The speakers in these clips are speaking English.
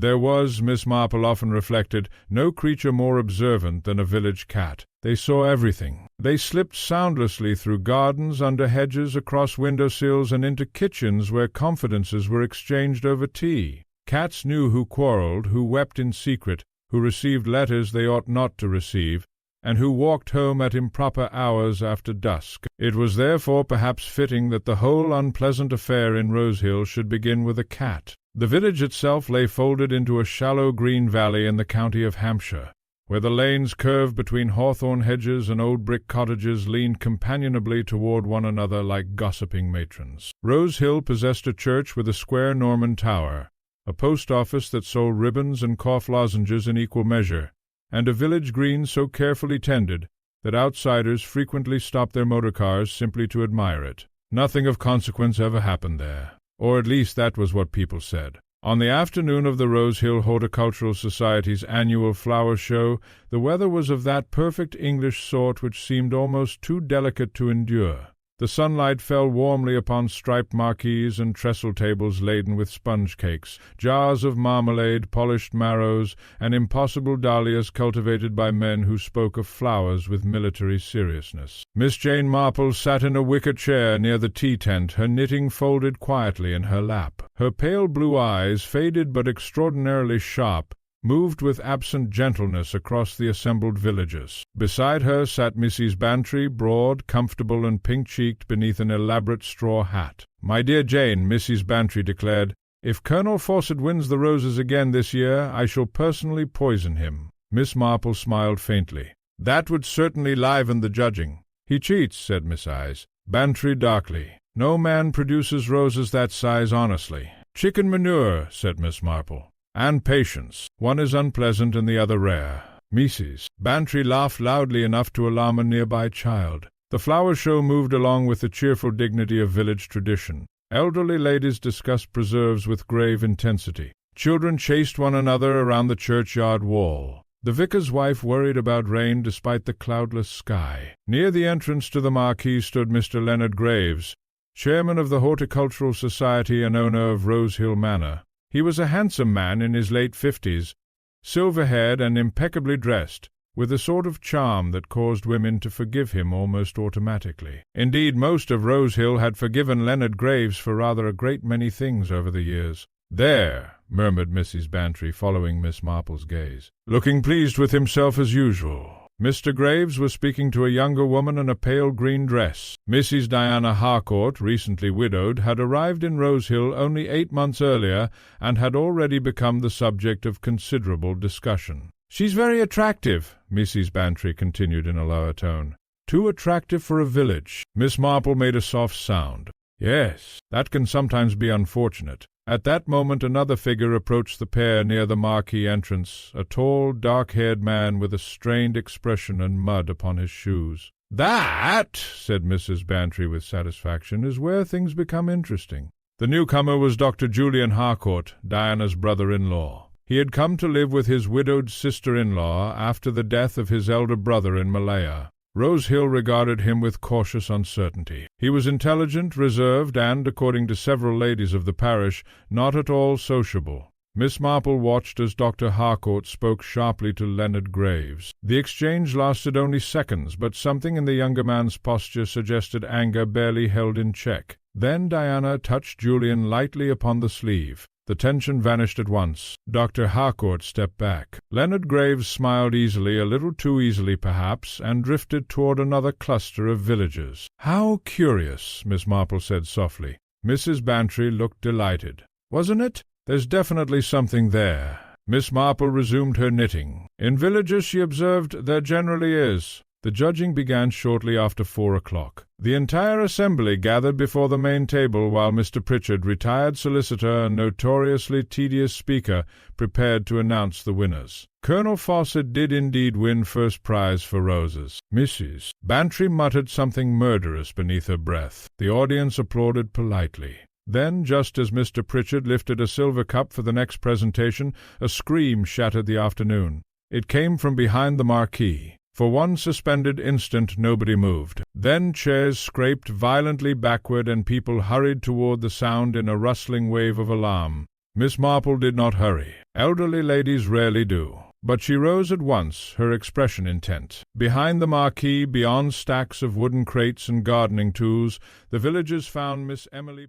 There was, Miss Marple often reflected, no creature more observant than a village cat. They saw everything. They slipped soundlessly through gardens, under hedges, across window-sills, and into kitchens where confidences were exchanged over tea. Cats knew who quarrelled, who wept in secret, who received letters they ought not to receive, and who walked home at improper hours after dusk. It was therefore perhaps fitting that the whole unpleasant affair in Rosehill should begin with a cat. The village itself lay folded into a shallow green valley in the county of Hampshire, where the lanes curved between hawthorn hedges and old brick cottages leaned companionably toward one another like gossiping matrons. Rosehill possessed a church with a square Norman tower, a post office that sold ribbons and cough lozenges in equal measure, and a village green so carefully tended that outsiders frequently stopped their motor cars simply to admire it. Nothing of consequence ever happened there, or at least that was what people said. On the afternoon of the Rosehill Horticultural Society's annual flower show, the weather was of that perfect English sort which seemed almost too delicate to endure. The sunlight fell warmly upon striped marquees and trestle tables laden with sponge cakes, jars of marmalade, polished marrows, and impossible dahlias cultivated by men who spoke of flowers with military seriousness. Miss Jane Marple sat in a wicker chair near the tea-tent, her knitting folded quietly in her lap. Her pale blue eyes, faded but extraordinarily sharp, moved with absent gentleness across the assembled villagers. Beside her sat Mrs. Bantry, broad, comfortable, and pink-cheeked beneath an elaborate straw hat. "My dear Jane," Mrs. Bantry declared, "if Colonel Fawcett wins the roses again this year, I shall personally poison him." Miss Marple smiled faintly. "That would certainly liven the judging." "He cheats," said Mrs. Bantry darkly. "No man produces roses that size honestly." "Chicken manure," said Miss Marple. "And patience. One is unpleasant and the other rare." Mrs. Bantry laughed loudly enough to alarm a nearby child. The flower show moved along with the cheerful dignity of village tradition. Elderly ladies discussed preserves with grave intensity. Children chased one another around the churchyard wall. The vicar's wife worried about rain despite the cloudless sky. Near the entrance to the marquee stood Mr. Leonard Graves, chairman of the Horticultural Society and owner of Rosehill Manor. He was a handsome man in his late 50s, silver-haired and impeccably dressed, with a sort of charm that caused women to forgive him almost automatically. Indeed, most of Rosehill had forgiven Leonard Graves for rather a great many things over the years. "There," murmured Mrs. Bantry, following Miss Marple's gaze, "looking pleased with himself as usual." Mr. Graves was speaking to a younger woman in a pale green dress. Mrs. Diana Harcourt, recently widowed, had arrived in Rosehill only 8 months earlier and had already become the subject of considerable discussion. "She's very attractive," Mrs. Bantry continued in a lower tone. "Too attractive for a village." Miss Marple made a soft sound. "Yes, that can sometimes be unfortunate." At that moment another figure approached the pair near the marquee entrance, a tall, dark-haired man with a strained expression and mud upon his shoes. "That," said Mrs. Bantry with satisfaction, "is where things become interesting." The newcomer was Dr. Julian Harcourt, Diana's brother-in-law. He had come to live with his widowed sister-in-law after the death of his elder brother in Malaya. Rosehill regarded him with cautious uncertainty. He was intelligent, reserved, and, according to several ladies of the parish, not at all sociable. Miss Marple watched as Dr. Harcourt spoke sharply to Leonard Graves. The exchange lasted only seconds, but something in the younger man's posture suggested anger barely held in check. Then Diana touched Julian lightly upon the sleeve. The tension vanished at once. Dr. Harcourt stepped back. Leonard Graves smiled easily, a little too easily perhaps, and drifted toward another cluster of villagers. "How curious," Miss Marple said softly. Mrs. Bantry looked delighted. "Wasn't it? There's definitely something there." Miss Marple resumed her knitting. "In villages," she observed, "there generally is." The judging began shortly after 4 o'clock. The entire assembly gathered before the main table while Mr. Pritchard, retired solicitor and notoriously tedious speaker, prepared to announce the winners. Colonel Fawcett did indeed win first prize for roses. Mrs. Bantry muttered something murderous beneath her breath. The audience applauded politely. Then, just as Mr. Pritchard lifted a silver cup for the next presentation, a scream shattered the afternoon. It came from behind the marquee. For one suspended instant nobody moved. Then chairs scraped violently backward and people hurried toward the sound in a rustling wave of alarm. Miss Marple did not hurry. Elderly ladies rarely do. But she rose at once, her expression intent. Behind the marquee, beyond stacks of wooden crates and gardening tools, the villagers found Miss Emily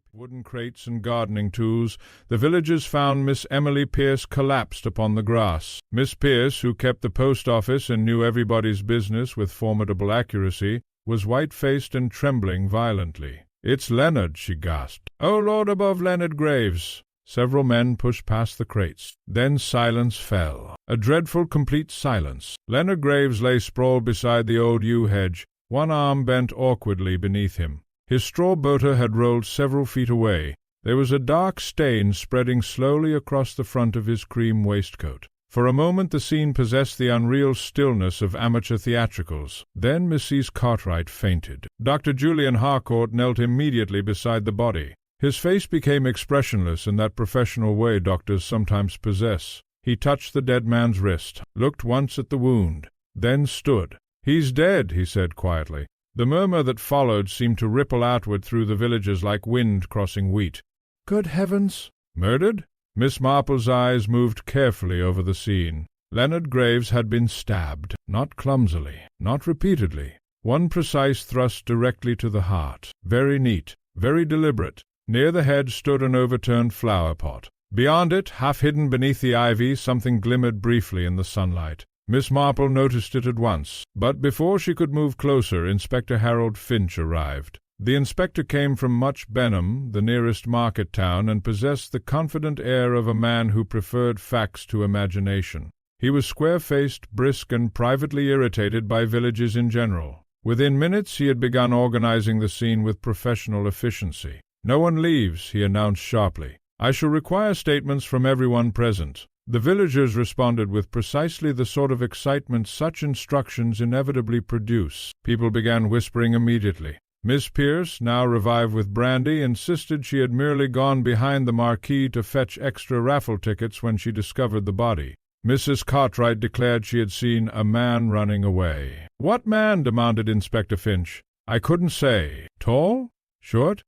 Pierce collapsed upon the grass. Miss Pierce, who kept the post office and knew everybody's business with formidable accuracy, was white-faced and trembling violently. "It's Leonard," she gasped. "Oh, Lord above Leonard Graves!" Several men pushed past the crates. Then silence fell. A dreadful, complete silence. Leonard Graves lay sprawled beside the old yew hedge, one arm bent awkwardly beneath him. His straw boater had rolled several feet away. There was a dark stain spreading slowly across the front of his cream waistcoat. For a moment the scene possessed the unreal stillness of amateur theatricals. Then Mrs. Cartwright fainted. Dr. Julian Harcourt knelt immediately beside the body. His face became expressionless in that professional way doctors sometimes possess. He touched the dead man's wrist, looked once at the wound, then stood. "He's dead," he said quietly. The murmur that followed seemed to ripple outward through the villagers like wind crossing wheat. "Good heavens! Murdered?" Miss Marple's eyes moved carefully over the scene. Leonard Graves had been stabbed, not clumsily, not repeatedly. One precise thrust directly to the heart, very neat, very deliberate. Near the head stood an overturned flower-pot. Beyond it, half hidden beneath the ivy, something glimmered briefly in the sunlight. Miss Marple noticed it at once, but before she could move closer, Inspector Harold Finch arrived. The inspector came from Much Benham, the nearest market town, and possessed the confident air of a man who preferred facts to imagination. He was square-faced, brisk, and privately irritated by villages in general. Within minutes he had begun organizing the scene with professional efficiency. "No one leaves," he announced sharply. "I shall require statements from everyone present." The villagers responded with precisely the sort of excitement such instructions inevitably produce. People began whispering immediately. Miss Pierce, now revived with brandy, insisted she had merely gone behind the marquee to fetch extra raffle tickets when she discovered the body. Mrs. Cartwright declared she had seen a man running away. "What man?" demanded Inspector Finch. "I couldn't say. Tall? Short?"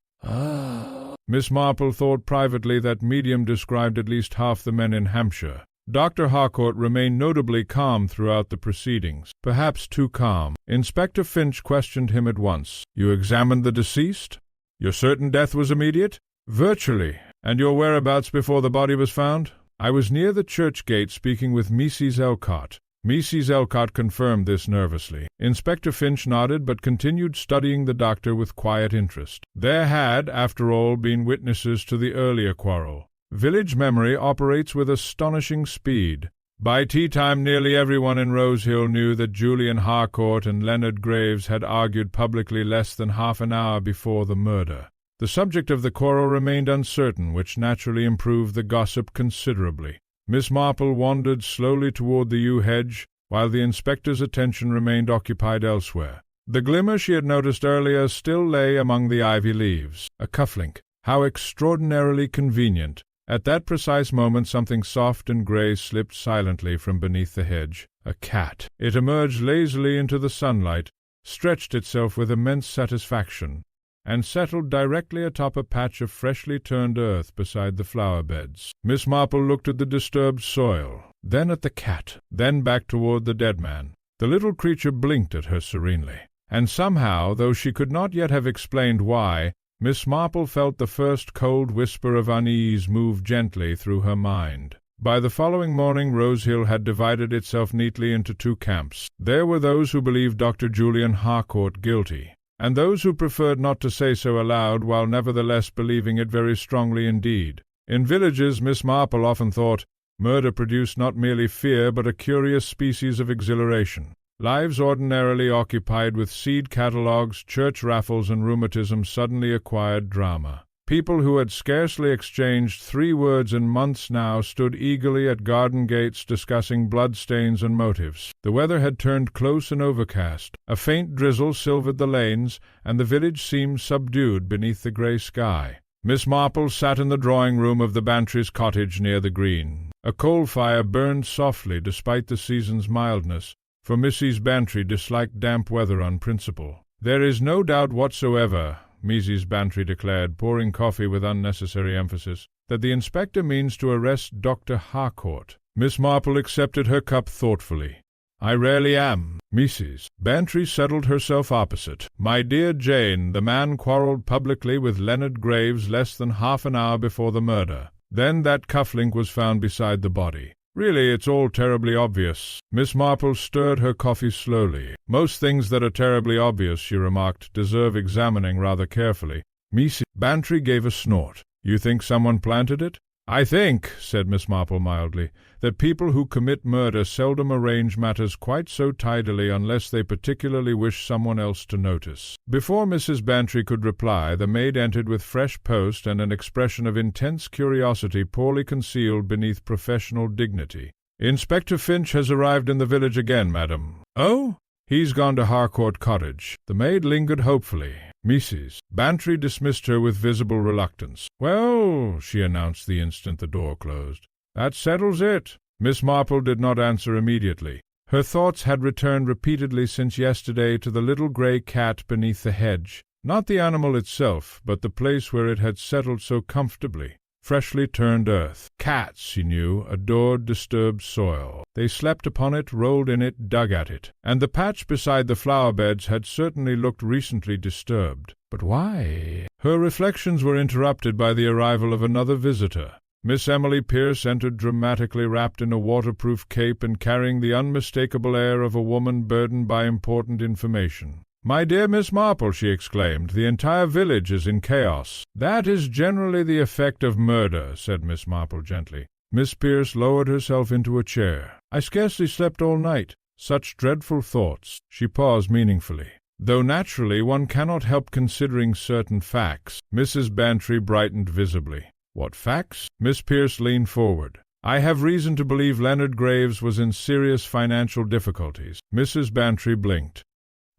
Miss Marple thought privately that medium described at least half the men in Hampshire. Dr. Harcourt remained notably calm throughout the proceedings, perhaps too calm. Inspector Finch questioned him at once. "You examined the deceased? You're certain death was immediate?" "Virtually. And your whereabouts before the body was found?" "I was near the church gate speaking with Mrs. Elcott." Mrs. Elcott confirmed this nervously. Inspector Finch nodded, but continued studying the doctor with quiet interest. There had, after all, been witnesses to the earlier quarrel. Village memory operates with astonishing speed. By tea-time nearly everyone in Rosehill knew that Julian Harcourt and Leonard Graves had argued publicly less than half an hour before the murder. The subject of the quarrel remained uncertain, which naturally improved the gossip considerably. Miss Marple wandered slowly toward the yew hedge, while the inspector's attention remained occupied elsewhere. The glimmer she had noticed earlier still lay among the ivy leaves. A cufflink. How extraordinarily convenient. At that precise moment something soft and grey slipped silently from beneath the hedge. A cat. It emerged lazily into the sunlight, stretched itself with immense satisfaction, and settled directly atop a patch of freshly turned earth beside the flower-beds. Miss Marple looked at the disturbed soil, then at the cat, then back toward the dead man. The little creature blinked at her serenely, and somehow, though she could not yet have explained why, Miss Marple felt the first cold whisper of unease move gently through her mind. By the following morning Rosehill had divided itself neatly into two camps. There were those who believed Dr. Julian Harcourt guilty, and those who preferred not to say so aloud while nevertheless believing it very strongly indeed. In villages, Miss Marple often thought, murder produced not merely fear but a curious species of exhilaration. Lives ordinarily occupied with seed catalogues, church raffles, and rheumatism suddenly acquired drama. People who had scarcely exchanged 3 words in months now stood eagerly at garden gates discussing bloodstains and motives. The weather had turned close and overcast. A faint drizzle silvered the lanes, and the village seemed subdued beneath the grey sky. Miss Marple sat in the drawing-room of the Bantry's cottage near the green. A coal fire burned softly despite the season's mildness, for Mrs. Bantry disliked damp weather on principle. "There is no doubt whatsoever," Mrs. Bantry declared, pouring coffee with unnecessary emphasis, that the inspector means to arrest Dr. Harcourt." Miss Marple accepted her cup thoughtfully. "I rarely am." Mrs. Bantry settled herself opposite. "My dear Jane, the man quarrelled publicly with Leonard Graves less than half an hour before the murder. Then that cuff-link was found beside the body. Really, it's all terribly obvious." Miss Marple stirred her coffee slowly. "Most things that are terribly obvious," she remarked, "deserve examining rather carefully." Mrs. Bantry gave a snort. "You think someone planted it?" "I think," said Miss Marple mildly, "that people who commit murder seldom arrange matters quite so tidily unless they particularly wish someone else to notice." Before Mrs. Bantry could reply, the maid entered with fresh post and an expression of intense curiosity poorly concealed beneath professional dignity. "Inspector Finch has arrived in the village again, madam." "Oh?" "He's gone to Harcourt Cottage." The maid lingered hopefully. Mrs. Bantry dismissed her with visible reluctance. "Well," she announced the instant the door closed, "that settles it." Miss Marple did not answer immediately. Her thoughts had returned repeatedly since yesterday to the little grey cat beneath the hedge. Not the animal itself, but the place where it had settled so comfortably. Freshly turned earth. Cats, she knew, adored disturbed soil. They slept upon it, rolled in it, dug at it. And the patch beside the flower-beds had certainly looked recently disturbed. But why? Her reflections were interrupted by the arrival of another visitor. Miss Emily Pierce entered dramatically wrapped in a waterproof cape and carrying the unmistakable air of a woman burdened by important information. "My dear Miss Marple," she exclaimed, "the entire village is in chaos." "That is generally the effect of murder," said Miss Marple gently. Miss Pierce lowered herself into a chair. "I scarcely slept all night. Such dreadful thoughts." She paused meaningfully. "Though naturally one cannot help considering certain facts." Mrs. Bantry brightened visibly. "What facts?" Miss Pierce leaned forward. "I have reason to believe Leonard Graves was in serious financial difficulties." Mrs. Bantry blinked.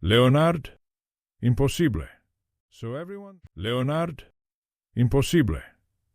"Leonard? Impossible." Leonard? Impossible.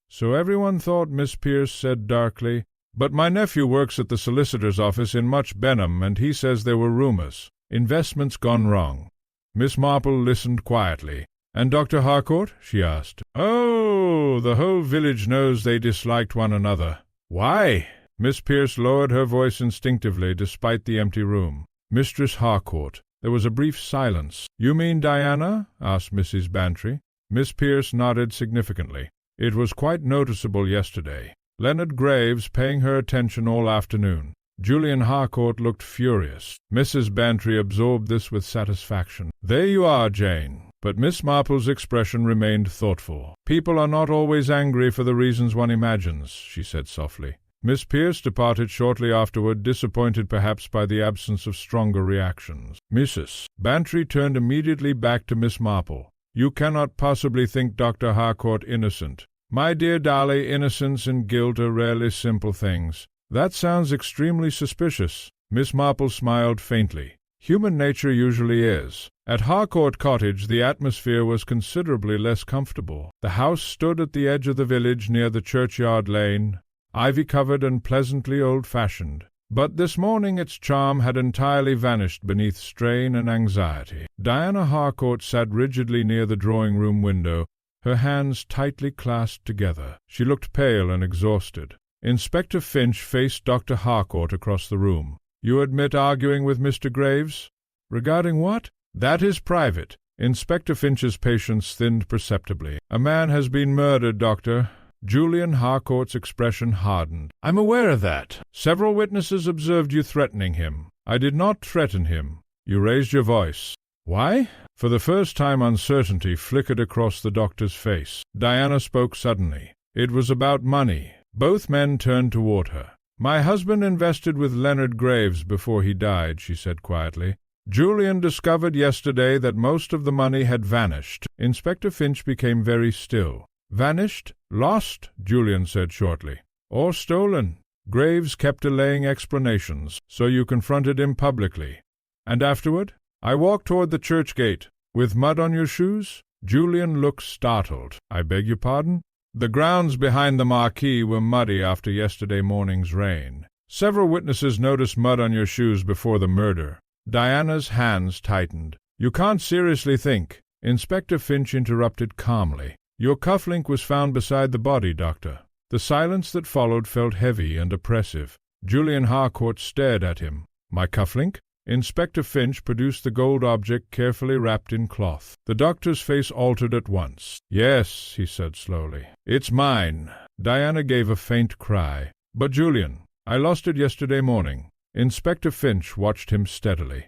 "So everyone thought," Miss Pierce said darkly. "But my nephew works at the solicitor's office in Much Benham, and he says there were rumors. Investments gone wrong." Miss Marple listened quietly. "And Dr. Harcourt?" she asked. "Oh, the whole village knows they disliked one another." "Why?" Miss Pierce lowered her voice instinctively, despite the empty room. "Mistress Harcourt." There was a brief silence. "You mean Diana?" asked Mrs. Bantry. Miss Pierce nodded significantly. "It was quite noticeable yesterday. Leonard Graves paying her attention all afternoon. Julian Harcourt looked furious." Mrs. Bantry absorbed this with satisfaction. "There you are, Jane." But Miss Marple's expression remained thoughtful. "People are not always angry for the reasons one imagines," she said softly. Miss Pierce departed shortly afterward, disappointed perhaps by the absence of stronger reactions. Mrs. Bantry turned immediately back to Miss Marple. "You cannot possibly think Dr. Harcourt innocent." "My dear Dolly, innocence and guilt are rarely simple things." "That sounds extremely suspicious." Miss Marple smiled faintly. "Human nature usually is." At Harcourt Cottage the atmosphere was considerably less comfortable. The house stood at the edge of the village near the churchyard lane, ivy-covered and pleasantly old-fashioned. But this morning its charm had entirely vanished beneath strain and anxiety. Diana Harcourt sat rigidly near the drawing-room window, her hands tightly clasped together. She looked pale and exhausted. Inspector Finch faced Dr. Harcourt across the room. "You admit arguing with Mr. Graves?" "Regarding what?" "That is private." Inspector Finch's patience thinned perceptibly. "A man has been murdered, Doctor." Julian Harcourt's expression hardened. "I'm aware of that. Several witnesses observed you threatening him." "I did not threaten him." "You raised your voice." "Why?" For the first time uncertainty flickered across the doctor's face. Diana spoke suddenly. "It was about money." Both men turned toward her. "My husband invested with Leonard Graves before he died," she said quietly. "Julian discovered yesterday that most of the money had vanished." Inspector Finch became very still. "Vanished? Lost?" Julian said shortly. "Or stolen. Graves kept delaying explanations, so you confronted him publicly." "And afterward?" "I walked toward the church gate." "With mud on your shoes?" Julian looked startled. "I beg your pardon?" "The grounds behind the marquee were muddy after yesterday morning's rain. Several witnesses noticed mud on your shoes before the murder." Diana's hands tightened. "You can't seriously think—" Inspector Finch interrupted calmly. "Your cufflink was found beside the body, Doctor." The silence that followed felt heavy and oppressive. Julian Harcourt stared at him. "My cufflink?" Inspector Finch produced the gold object carefully wrapped in cloth. The doctor's face altered at once. "Yes," he said slowly. "It's mine." Diana gave a faint cry. "But, Julian, I lost it yesterday morning." Inspector Finch watched him steadily.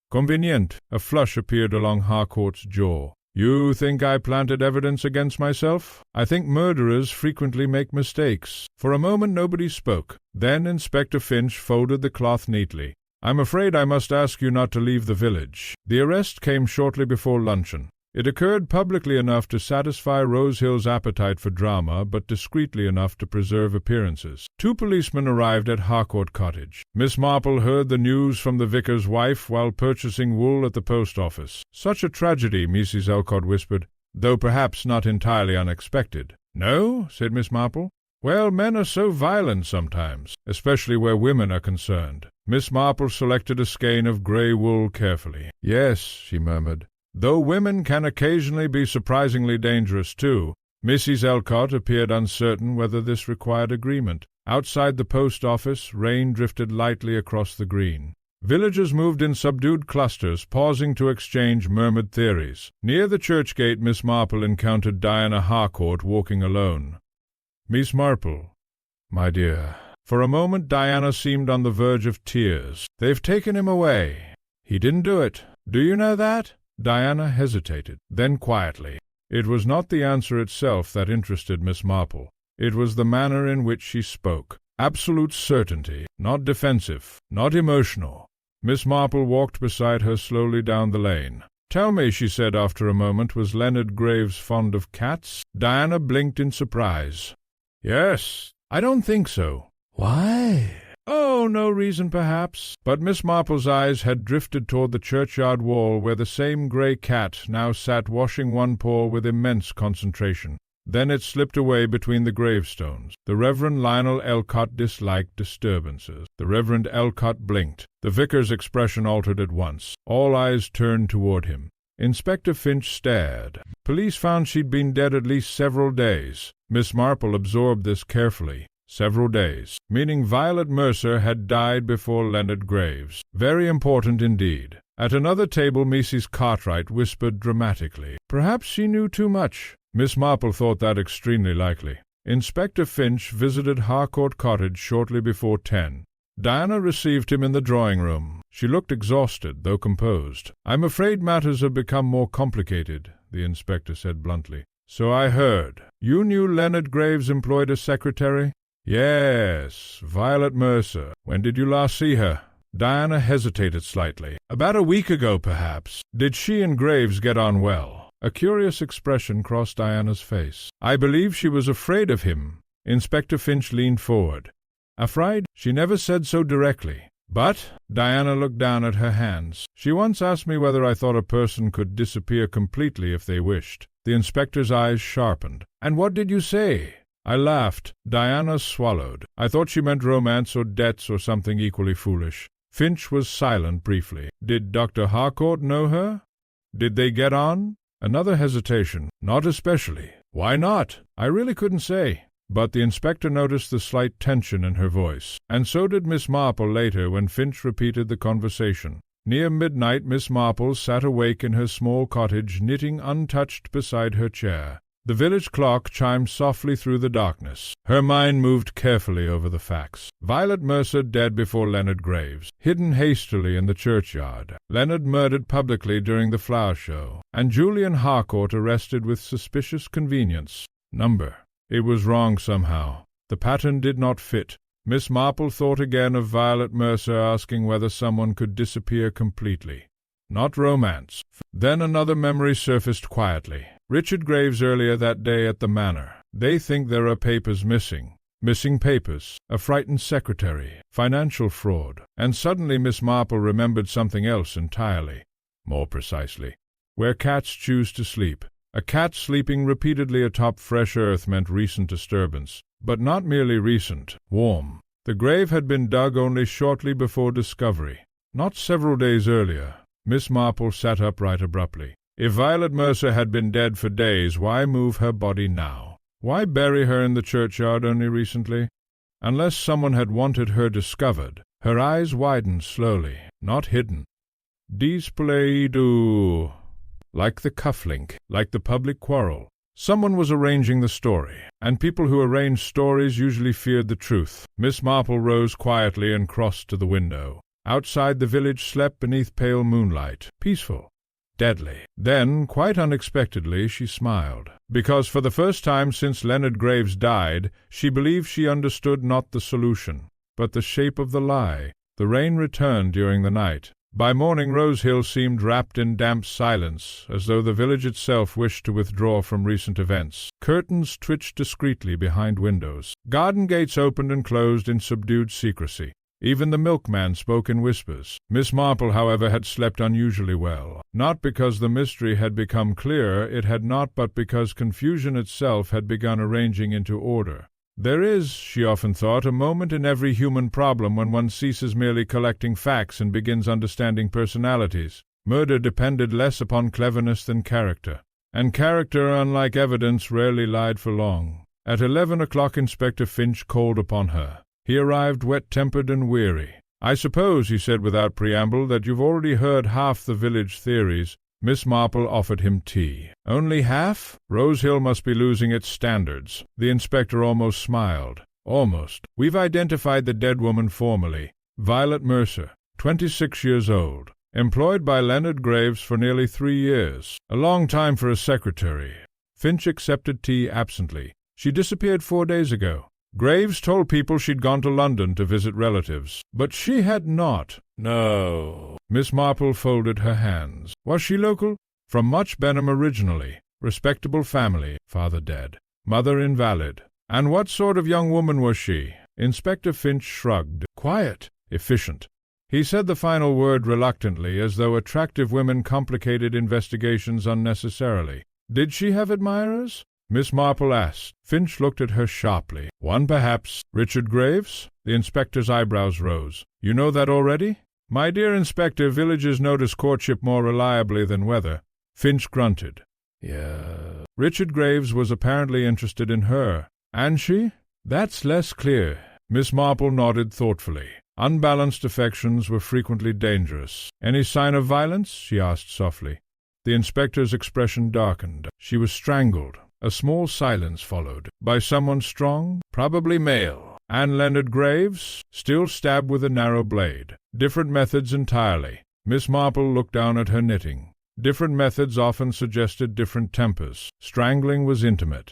"Convenient." A flush appeared along Harcourt's jaw. "You think I planted evidence against myself? I think murderers frequently make mistakes." For a moment nobody spoke. Then Inspector Finch folded the cloth neatly. "I'm afraid I must ask you not to leave the village." The arrest came shortly before luncheon. It occurred publicly enough to satisfy Rosehill's appetite for drama, but discreetly enough to preserve appearances. 2 policemen arrived at Harcourt Cottage. Miss Marple heard the news from the vicar's wife while purchasing wool at the post office. "Such a tragedy," Mrs. Elcott whispered, "though perhaps not entirely unexpected." "No?" said Miss Marple. "Well, men are so violent sometimes, especially where women are concerned." Miss Marple selected a skein of grey wool carefully. "Yes," she murmured, "though women can occasionally be surprisingly dangerous, too." Mrs. Elcott appeared uncertain whether this required agreement. Outside the post office, rain drifted lightly across the green. Villagers moved in subdued clusters, pausing to exchange murmured theories. Near the church gate, Miss Marple encountered Diana Harcourt walking alone. "Miss Marple, my dear." For a moment Diana seemed on the verge of tears. "They've taken him away." "He didn't do it. Do you know that?" Diana hesitated. Then quietly. It was not the answer itself that interested Miss Marple. It was the manner in which she spoke. Absolute certainty, not defensive, not emotional. Miss Marple walked beside her slowly down the lane. "Tell me," she said after a moment, "was Leonard Graves fond of cats?" Diana blinked in surprise. "Yes." "I don't think so." "Why?" "Oh, no reason, perhaps." But Miss Marple's eyes had drifted toward the churchyard wall where the same grey cat now sat washing one paw with immense concentration. Then it slipped away between the gravestones. The Reverend Lionel Elcott disliked disturbances. The Reverend Elcott blinked. The vicar's expression altered at once. All eyes turned toward him. Inspector Finch stared. Police found she'd been dead at least several days. Miss Marple absorbed this carefully. Several days, meaning Violet Mercer had died before Leonard Graves. Very important indeed. At another table Mrs. Cartwright whispered dramatically. Perhaps she knew too much. Miss Marple thought that extremely likely. Inspector Finch visited Harcourt Cottage shortly before 10. Diana received him in the drawing-room. She looked exhausted, though composed. "I'm afraid matters have become more complicated," the inspector said bluntly. "So I heard. You knew Leonard Graves employed a secretary?" "Yes, Violet Mercer. When did you last see her?" Diana hesitated slightly. "About a week ago, perhaps." "Did she and Graves get on well?" A curious expression crossed Diana's face. "I believe she was afraid of him." Inspector Finch leaned forward. "Afraid? She never said so directly. But—" Diana looked down at her hands. "She once asked me whether I thought a person could disappear completely if they wished." The inspector's eyes sharpened. "And what did you say?" I laughed. Diana swallowed. I thought she meant romance or debts or something equally foolish. Finch was silent briefly. "Did Dr. Harcourt know her? Did they get on?" Another hesitation. "Not especially." "Why not?" "I really couldn't say." But the inspector noticed the slight tension in her voice, and so did Miss Marple later when Finch repeated the conversation. Near midnight Miss Marple sat awake in her small cottage, knitting untouched beside her chair. The village clock chimed softly through the darkness. Her mind moved carefully over the facts. Violet Mercer dead before Leonard Graves, hidden hastily in the churchyard, Leonard murdered publicly during the flower show, and Julian Harcourt arrested with suspicious convenience. Number. It was wrong somehow. The pattern did not fit. Miss Marple thought again of Violet Mercer asking whether someone could disappear completely. Not romance. Then another memory surfaced quietly. Richard Graves earlier that day at the manor. They think there are papers missing. Missing papers, a frightened secretary, financial fraud. And suddenly Miss Marple remembered something else entirely. More precisely, where cats choose to sleep. A cat sleeping repeatedly atop fresh earth meant recent disturbance. But not merely recent, warm. The grave had been dug only shortly before discovery. Not several days earlier. Miss Marple sat upright abruptly. If Violet Mercer had been dead for days, why move her body now? Why bury her in the churchyard only recently? Unless someone had wanted her discovered. Her eyes widened slowly, not hidden. Displeidu. Like the cufflink, like the public quarrel. Someone was arranging the story, and people who arranged stories usually feared the truth. Miss Marple rose quietly and crossed to the window. Outside the village slept beneath pale moonlight, peaceful, deadly. Then, quite unexpectedly, she smiled, because for the first time since Leonard Graves died, she believed she understood not the solution, but the shape of the lie. The rain returned during the night. By morning Rose Hill seemed wrapped in damp silence, as though the village itself wished to withdraw from recent events. Curtains twitched discreetly behind windows. Garden gates opened and closed in subdued secrecy. Even the milkman spoke in whispers. Miss Marple, however, had slept unusually well. Not because the mystery had become clear, it had not, but because confusion itself had begun arranging into order. There is, she often thought, a moment in every human problem when one ceases merely collecting facts and begins understanding personalities. Murder depended less upon cleverness than character, and character, unlike evidence, rarely lied for long. At 11 o'clock Inspector Finch called upon her. He arrived wet-tempered and weary. "I suppose," he said without preamble, "that you've already heard half the village theories." Miss Marple offered him tea. "Only half? Rose Hill must be losing its standards." The inspector almost smiled. "Almost. We've identified the dead woman formally. Violet Mercer, 26 years old. Employed by Leonard Graves for nearly 3 years. A long time for a secretary." Finch accepted tea absently. "She disappeared 4 days ago. Graves told people she'd gone to London to visit relatives. But she had not." "No." Miss Marple folded her hands. "Was she local?" "From Much Benham originally. Respectable family. Father dead. Mother invalid." "And what sort of young woman was she?" Inspector Finch shrugged. "Quiet. Efficient." He said the final word reluctantly, as though attractive women complicated investigations unnecessarily. "Did she have admirers?" Miss Marple asked. Finch looked at her sharply. "One, perhaps. Richard Graves?" The inspector's eyebrows rose. "You know that already?" "My dear Inspector, villages notice courtship more reliably than weather." Finch grunted. "Yeah." "Richard Graves was apparently interested in her." "And she?" "That's less clear." Miss Marple nodded thoughtfully. Unbalanced affections were frequently dangerous. "Any sign of violence?" she asked softly. The inspector's expression darkened. "She was strangled." A small silence followed. "By someone strong? Probably male." "And Leonard Graves?" "Still stabbed with a narrow blade." "Different methods entirely." Miss Marple looked down at her knitting. Different methods often suggested different tempers. Strangling was intimate,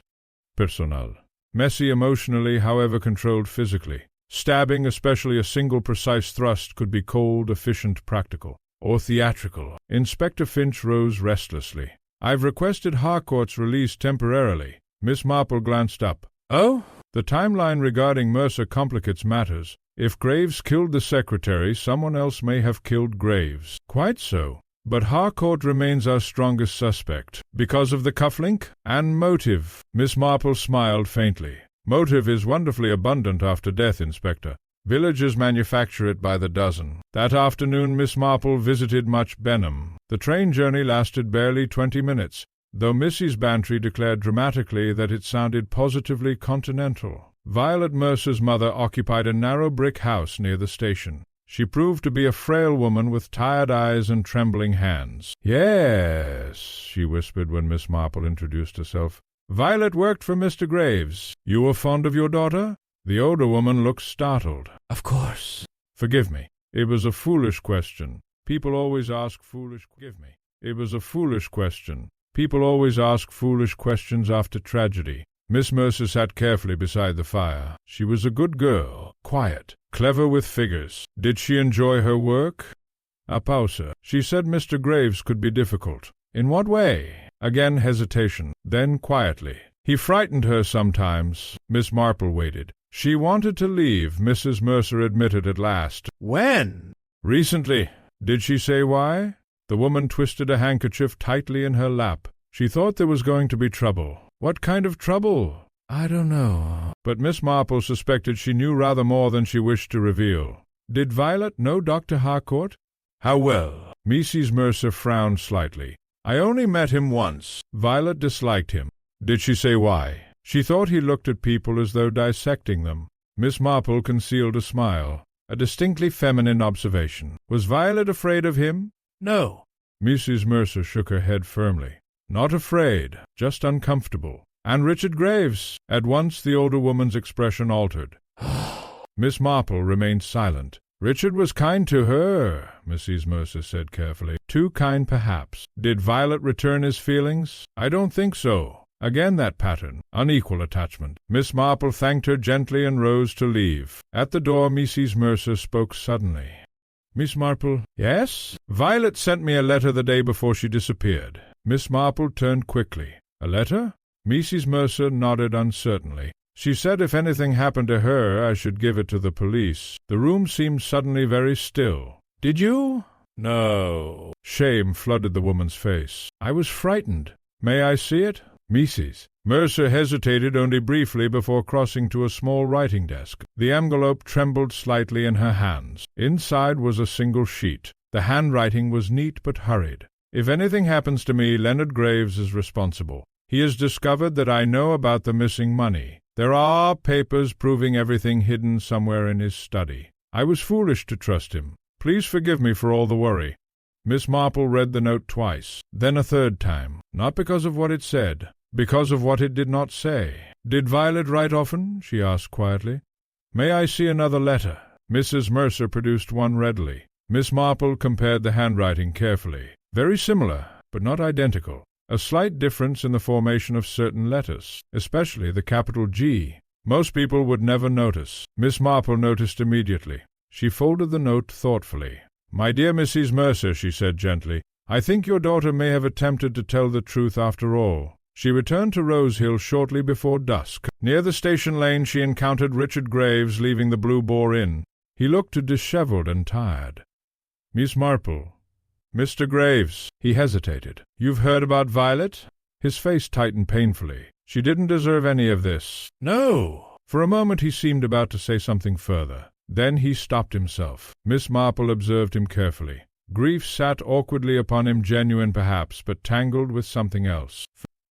personal. Messy emotionally, however controlled physically. Stabbing, especially a single precise thrust, could be cold, efficient, practical. Or theatrical. Inspector Finch rose restlessly. "I've requested Harcourt's release temporarily." Miss Marple glanced up. "Oh?" "The timeline regarding Mercer complicates matters. If Graves killed the secretary, someone else may have killed Graves." "Quite so. But Harcourt remains our strongest suspect." "Because of the cufflink?" "And motive." Miss Marple smiled faintly. "Motive is wonderfully abundant after death, Inspector. Villagers manufacture it by the dozen." That afternoon Miss Marple visited Much Benham. The train journey lasted barely 20 minutes, though Mrs. Bantry declared dramatically that it sounded positively continental. Violet Mercer's mother occupied a narrow brick house near the station. She proved to be a frail woman with tired eyes and trembling hands. "Yes," she whispered when Miss Marple introduced herself. "Violet worked for Mr. Graves. You were fond of your daughter?" The older woman looked startled. "Of course." "Forgive me. It was a foolish question. People always ask foolish... Forgive me. It was a foolish question. People always ask foolish questions after tragedy." Miss Mercer sat carefully beside the fire. She was a good girl, quiet, clever with figures. Did she enjoy her work? A pause. "She said Mr. Graves could be difficult." "In what way?" Again hesitation. Then quietly. "He frightened her sometimes." Miss Marple waited. "She wanted to leave," Mrs. Mercer admitted at last. "When?" "Recently." "Did she say why?" The woman twisted a handkerchief tightly in her lap. She thought there was going to be trouble. "What kind of trouble?" "I don't know." But Miss Marple suspected she knew rather more than she wished to reveal. "Did Violet know Dr. Harcourt?" "How well?" Mrs. Mercer frowned slightly. "I only met him once." "Violet disliked him." "Did she say why?" She thought he looked at people as though dissecting them. Miss Marple concealed a smile, a distinctly feminine observation. Was Violet afraid of him? No. Mrs. Mercer shook her head firmly. Not afraid, just uncomfortable. And Richard Graves? At once the older woman's expression altered. Miss Marple remained silent. Richard was kind to her, Mrs. Mercer said carefully. Too kind, perhaps. Did Violet return his feelings? I don't think so. Again that pattern, unequal attachment. Miss Marple thanked her gently and rose to leave. At the door Mrs. Mercer spoke suddenly. Miss Marple? Yes? Violet sent me a letter the day before she disappeared. Miss Marple turned quickly. A letter? Mrs. Mercer nodded uncertainly. She said if anything happened to her, I should give it to the police. The room seemed suddenly very still. Did you? No. Shame flooded the woman's face. I was frightened. May I see it? Mrs. Mercer hesitated only briefly before crossing to a small writing desk. The envelope trembled slightly in her hands. Inside was a single sheet. The handwriting was neat but hurried. If anything happens to me, Leonard Graves is responsible. He has discovered that I know about the missing money. There are papers proving everything hidden somewhere in his study. I was foolish to trust him. Please forgive me for all the worry. Miss Marple read the note twice, then a third time, not because of what it said, because of what it did not say. Did Violet write often? She asked quietly. May I see another letter? Mrs. Mercer produced one readily. Miss Marple compared the handwriting carefully. Very similar, but not identical. A slight difference in the formation of certain letters, especially the capital G. Most people would never notice. Miss Marple noticed immediately. She folded the note thoughtfully. My dear Mrs. Mercer, she said gently, I think your daughter may have attempted to tell the truth after all. She returned to Rose Hill shortly before dusk. Near the station lane she encountered Richard Graves leaving the Blue Boar Inn. He looked dishevelled and tired. Miss Marple. Mr. Graves. He hesitated. You've heard about Violet? His face tightened painfully. She didn't deserve any of this. No. For a moment he seemed about to say something further. Then he stopped himself. Miss Marple observed him carefully. Grief sat awkwardly upon him, genuine perhaps, but tangled with something else.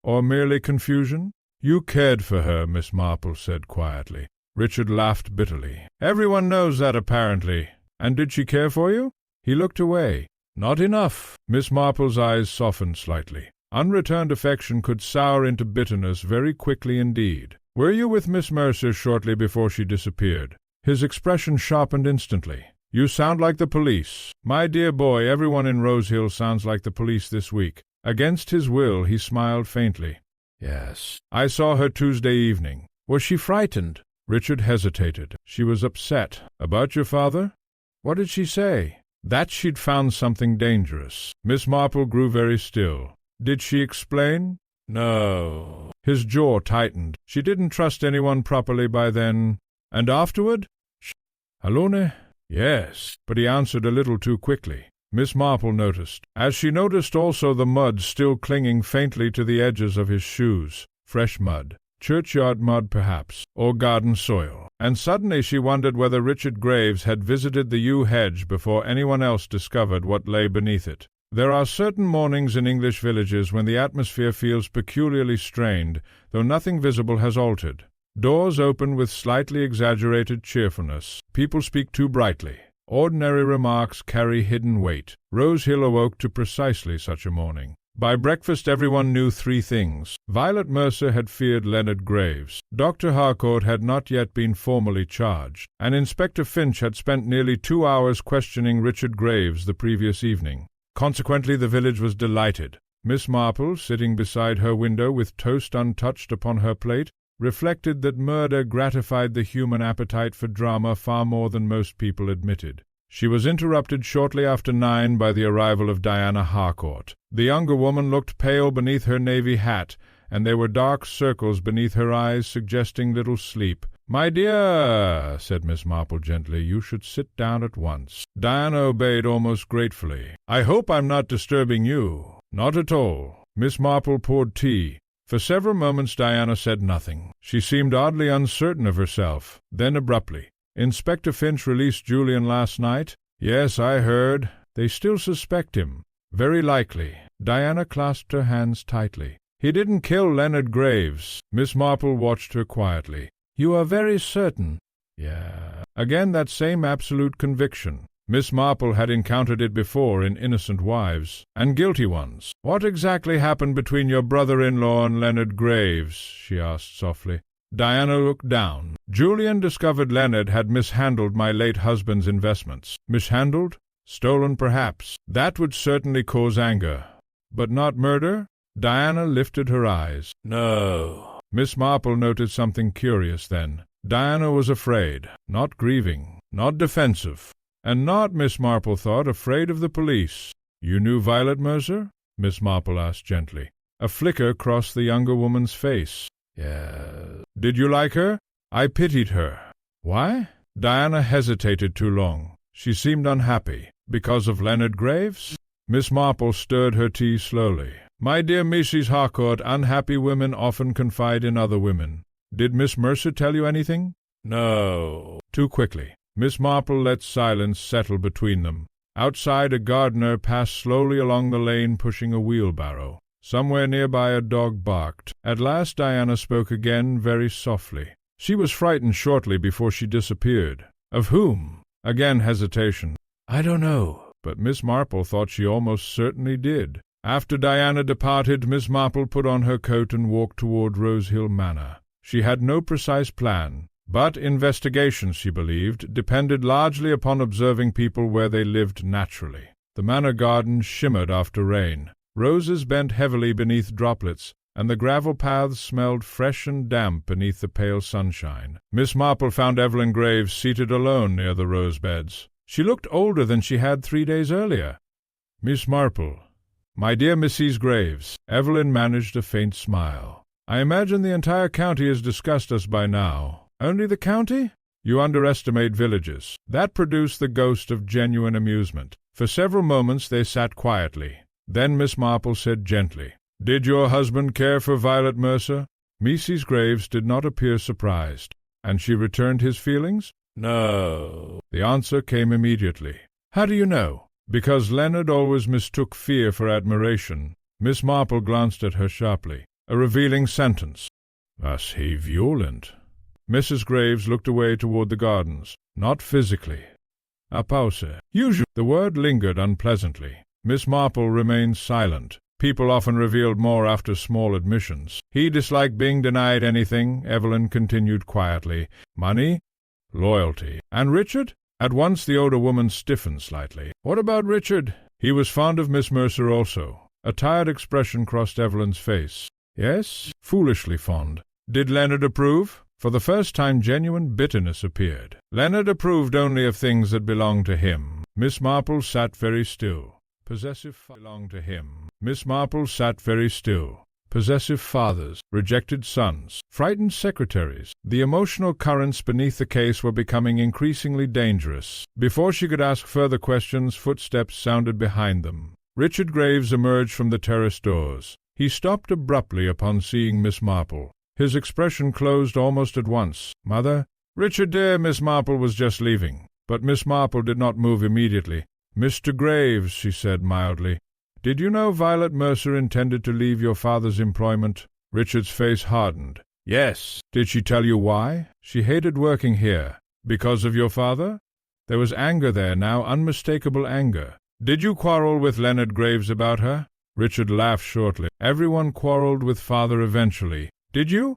Or merely confusion? You cared for her, Miss Marple said quietly. Richard laughed bitterly. Everyone knows that, apparently. And did she care for you? He looked away. Not enough. Miss Marple's eyes softened slightly. Unreturned affection could sour into bitterness very quickly indeed. Were you with Miss Mercer shortly before she disappeared? His expression sharpened instantly. You sound like the police. My dear boy, everyone in Rose Hill sounds like the police this week. Against his will, he smiled faintly. Yes. I saw her Tuesday evening. Was she frightened? Richard hesitated. She was upset. About your father? What did she say? That she'd found something dangerous. Miss Marple grew very still. Did she explain? No. His jaw tightened. She didn't trust anyone properly by then. And afterward? Alone? Yes. But he answered a little too quickly. Miss Marple noticed, as she noticed also the mud still clinging faintly to the edges of his shoes. Fresh mud. Churchyard mud, perhaps, or garden soil. And suddenly she wondered whether Richard Graves had visited the yew hedge before anyone else discovered what lay beneath it. There are certain mornings in English villages when the atmosphere feels peculiarly strained, though nothing visible has altered. Doors open with slightly exaggerated cheerfulness. People speak too brightly. Ordinary remarks carry hidden weight. Rose Hill awoke to precisely such a morning. By breakfast everyone knew three things. Violet Mercer had feared Leonard Graves. Dr. Harcourt had not yet been formally charged, and Inspector Finch had spent nearly 2 hours questioning Richard Graves the previous evening. Consequently the village was delighted. Miss Marple, sitting beside her window with toast untouched upon her plate, reflected that murder gratified the human appetite for drama far more than most people admitted. She was interrupted shortly after 9 by the arrival of Diana Harcourt. The younger woman looked pale beneath her navy hat, and there were dark circles beneath her eyes suggesting little sleep. "My dear," said Miss Marple gently, "you should sit down at once." Diana obeyed almost gratefully. "I hope I'm not disturbing you." "Not at all." Miss Marple poured tea. For several moments Diana said nothing. She seemed oddly uncertain of herself. Then abruptly, "Inspector Finch released Julian last night?" "Yes, I heard. They still suspect him." "Very likely." Diana clasped her hands tightly. He didn't kill Leonard Graves. Miss Marple watched her quietly. You are very certain? Yeah. Again that same absolute conviction. Miss Marple had encountered it before in innocent wives, and guilty ones. What exactly happened between your brother-in-law and Leonard Graves? She asked softly. Diana looked down. Julian discovered Leonard had mishandled my late husband's investments. Mishandled? Stolen, perhaps. That would certainly cause anger. But not murder? Diana lifted her eyes. No. Miss Marple noted something curious then. Diana was afraid, not grieving, not defensive, and not, Miss Marple thought, afraid of the police. You knew Violet Mercer? Miss Marple asked gently. A flicker crossed the younger woman's face. Yes. Did you like her? I pitied her. Why? Diana hesitated too long. She seemed unhappy. Because of Leonard Graves? Miss Marple stirred her tea slowly. My dear Mrs. Harcourt, unhappy women often confide in other women. Did Miss Mercer tell you anything? No. Too quickly. Miss Marple let silence settle between them. Outside, a gardener passed slowly along the lane pushing a wheelbarrow. Somewhere nearby a dog barked. At last Diana spoke again, very softly. She was frightened shortly before she disappeared. Of whom? Again hesitation. I don't know. But Miss Marple thought she almost certainly did. After Diana departed, Miss Marple put on her coat and walked toward Rosehill Manor. She had no precise plan, but investigation, she believed, depended largely upon observing people where they lived naturally. The manor garden shimmered after rain. Roses bent heavily beneath droplets, and the gravel paths smelled fresh and damp beneath the pale sunshine. Miss Marple found Evelyn Graves seated alone near the rose beds. She looked older than she had 3 days earlier. Miss Marple. My dear Mrs. Graves. Evelyn managed a faint smile. I imagine the entire county has discussed us by now. Only the county? You underestimate villages. That produced the ghost of genuine amusement. For several moments they sat quietly. Then Miss Marple said gently, Did your husband care for Violet Mercer? Mrs. Graves did not appear surprised. And she returned his feelings? No. The answer came immediately. How do you know? Because Leonard always mistook fear for admiration. Miss Marple glanced at her sharply. A revealing sentence. Was he violent? Mrs. Graves looked away toward the gardens. Not physically. A pause. Usually the word lingered unpleasantly. Miss Marple remained silent. People often revealed more after small admissions. He disliked being denied anything, Evelyn continued quietly. Money? Loyalty. And Richard? At once the older woman stiffened slightly. What about Richard? He was fond of Miss Mercer also. A tired expression crossed Evelyn's face. Yes, foolishly fond. Did Leonard approve? For the first time genuine bitterness appeared. Leonard approved only of things that belonged to him. Miss Marple sat very still. Possessive belonged to him. Miss Marple sat very still. Possessive fathers, rejected sons, frightened secretaries. The emotional currents beneath the case were becoming increasingly dangerous. Before she could ask further questions, footsteps sounded behind them. Richard Graves emerged from the terrace doors. He stopped abruptly upon seeing Miss Marple. His expression closed almost at once. Mother? Richard, dear, Miss Marple was just leaving. But Miss Marple did not move immediately. Mr. Graves, she said mildly, did you know Violet Mercer intended to leave your father's employment? Richard's face hardened. Yes. Did she tell you why? She hated working here. Because of your father? There was anger there now, unmistakable anger. Did you quarrel with Leonard Graves about her? Richard laughed shortly. Everyone quarreled with father eventually. Did you?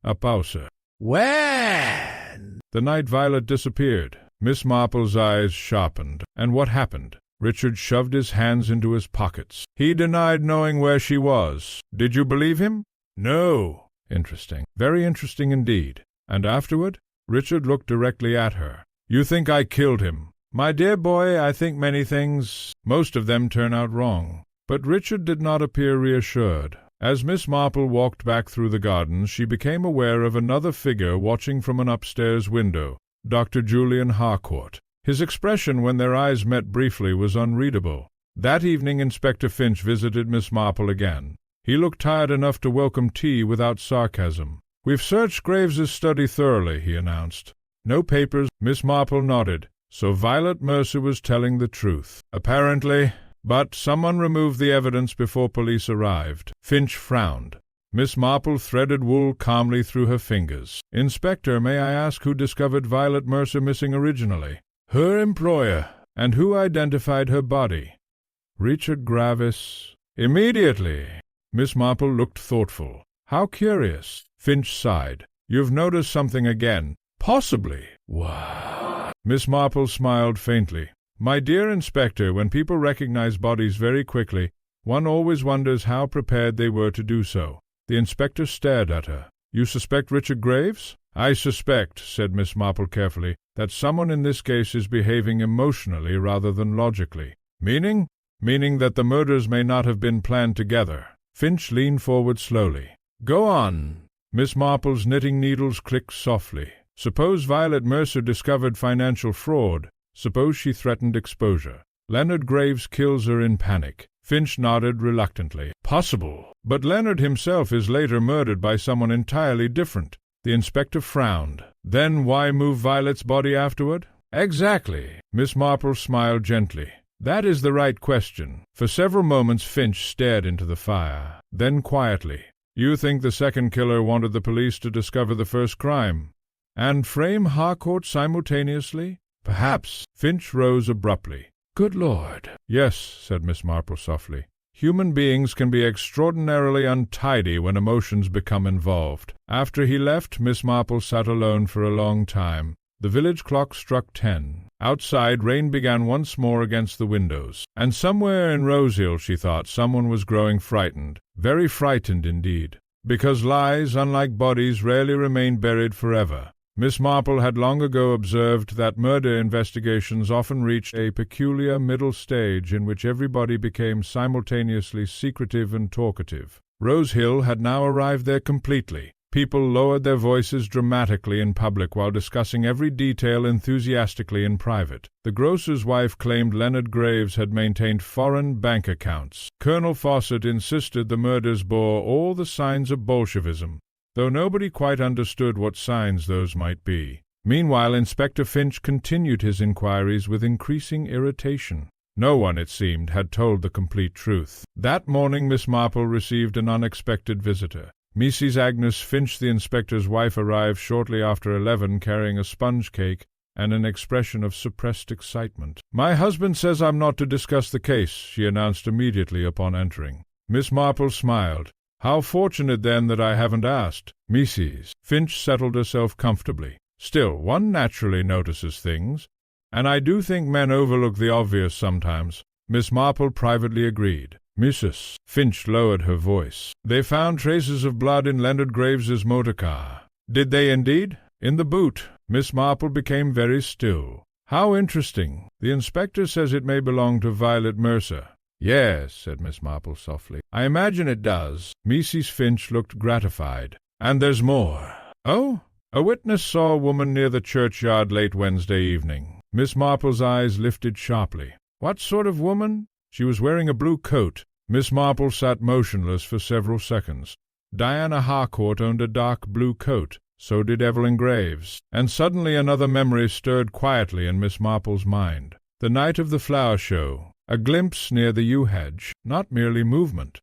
A pause. When? The night Violet disappeared. Miss Marple's eyes sharpened. And what happened? Richard shoved his hands into his pockets. He denied knowing where she was. Did you believe him? No. Interesting. Very interesting indeed. And afterward? Richard looked directly at her. You think I killed him. My dear boy, I think many things. Most of them turn out wrong. But Richard did not appear reassured. As Miss Marple walked back through the gardens, she became aware of another figure watching from an upstairs window. Dr. Julian Harcourt. His expression when their eyes met briefly was unreadable. That evening Inspector Finch visited Miss Marple again. He looked tired enough to welcome tea without sarcasm. We've searched Graves's study thoroughly, he announced. No papers. Miss Marple nodded. So Violet Mercer was telling the truth. Apparently. But someone removed the evidence before police arrived. Finch frowned. Miss Marple threaded wool calmly through her fingers. "Inspector, may I ask who discovered Violet Mercer missing originally?" "Her employer." "And who identified her body?" "Richard Gravis." "Immediately." Miss Marple looked thoughtful. "How curious." Finch sighed. "You've noticed something again." "Possibly." "What?" Miss Marple smiled faintly. "My dear Inspector, when people recognize bodies very quickly, one always wonders how prepared they were to do so." The inspector stared at her. "You suspect Richard Graves?" "I suspect," said Miss Marple carefully, "that someone in this case is behaving emotionally rather than logically." "Meaning?" "Meaning that the murders may not have been planned together." Finch leaned forward slowly. "Go on." Miss Marple's knitting needles clicked softly. "Suppose Violet Mercer discovered financial fraud. Suppose she threatened exposure. Leonard Graves kills her in panic." Finch nodded reluctantly. "Possible. But Leonard himself is later murdered by someone entirely different." The inspector frowned. "Then why move Violet's body afterward?" "Exactly." Miss Marple smiled gently. "That is the right question." For several moments Finch stared into the fire. Then quietly, "You think the second killer wanted the police to discover the first crime, and frame Harcourt simultaneously?" "Perhaps." Finch rose abruptly. "Good Lord!" "Yes," said Miss Marple softly. "Human beings can be extraordinarily untidy when emotions become involved." After he left, Miss Marple sat alone for a long time. The village clock struck 10. Outside, rain began once more against the windows. And somewhere in Rosehill, she thought, someone was growing frightened. Very frightened indeed. Because lies, unlike bodies, rarely remain buried forever. Miss Marple had long ago observed that murder investigations often reached a peculiar middle stage in which everybody became simultaneously secretive and talkative. Rosehill had now arrived there completely. People lowered their voices dramatically in public while discussing every detail enthusiastically in private. The grocer's wife claimed Leonard Graves had maintained foreign bank accounts. Colonel Fawcett insisted the murders bore all the signs of Bolshevism, though nobody quite understood what signs those might be. Meanwhile, Inspector Finch continued his inquiries with increasing irritation. No one, it seemed, had told the complete truth. That morning Miss Marple received an unexpected visitor. Mrs. Agnes Finch, the inspector's wife, arrived shortly after 11 carrying a sponge cake and an expression of suppressed excitement. "My husband says I'm not to discuss the case," she announced immediately upon entering. Miss Marple smiled. "How fortunate, then, that I haven't asked." Mrs. Finch settled herself comfortably. "Still, one naturally notices things, and I do think men overlook the obvious sometimes." Miss Marple privately agreed. "Mrs. Finch lowered her voice. "They found traces of blood in Leonard Graves's motor car." "Did they indeed?" "In the boot." Miss Marple became very still. "How interesting. The inspector says it may belong to Violet Mercer." "Yes," said Miss Marple softly. "I imagine it does." Mrs. Finch looked gratified. "And there's more." "Oh?" "A witness saw a woman near the churchyard late Wednesday evening." Miss Marple's eyes lifted sharply. "What sort of woman?" "She was wearing a blue coat." Miss Marple sat motionless for several seconds. Diana Harcourt owned a dark blue coat. So did Evelyn Graves. And suddenly another memory stirred quietly in Miss Marple's mind. The night of the flower show. A glimpse near the yew hedge, not merely movement.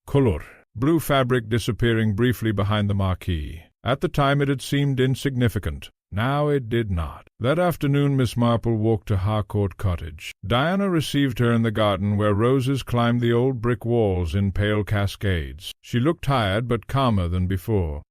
Colour. Blue fabric disappearing briefly behind the marquee. At the time it had seemed insignificant. Now it did not. That afternoon Miss Marple walked to Harcourt Cottage. Diana received her in the garden where roses climbed the old brick walls in pale cascades. She looked tired but calmer than before.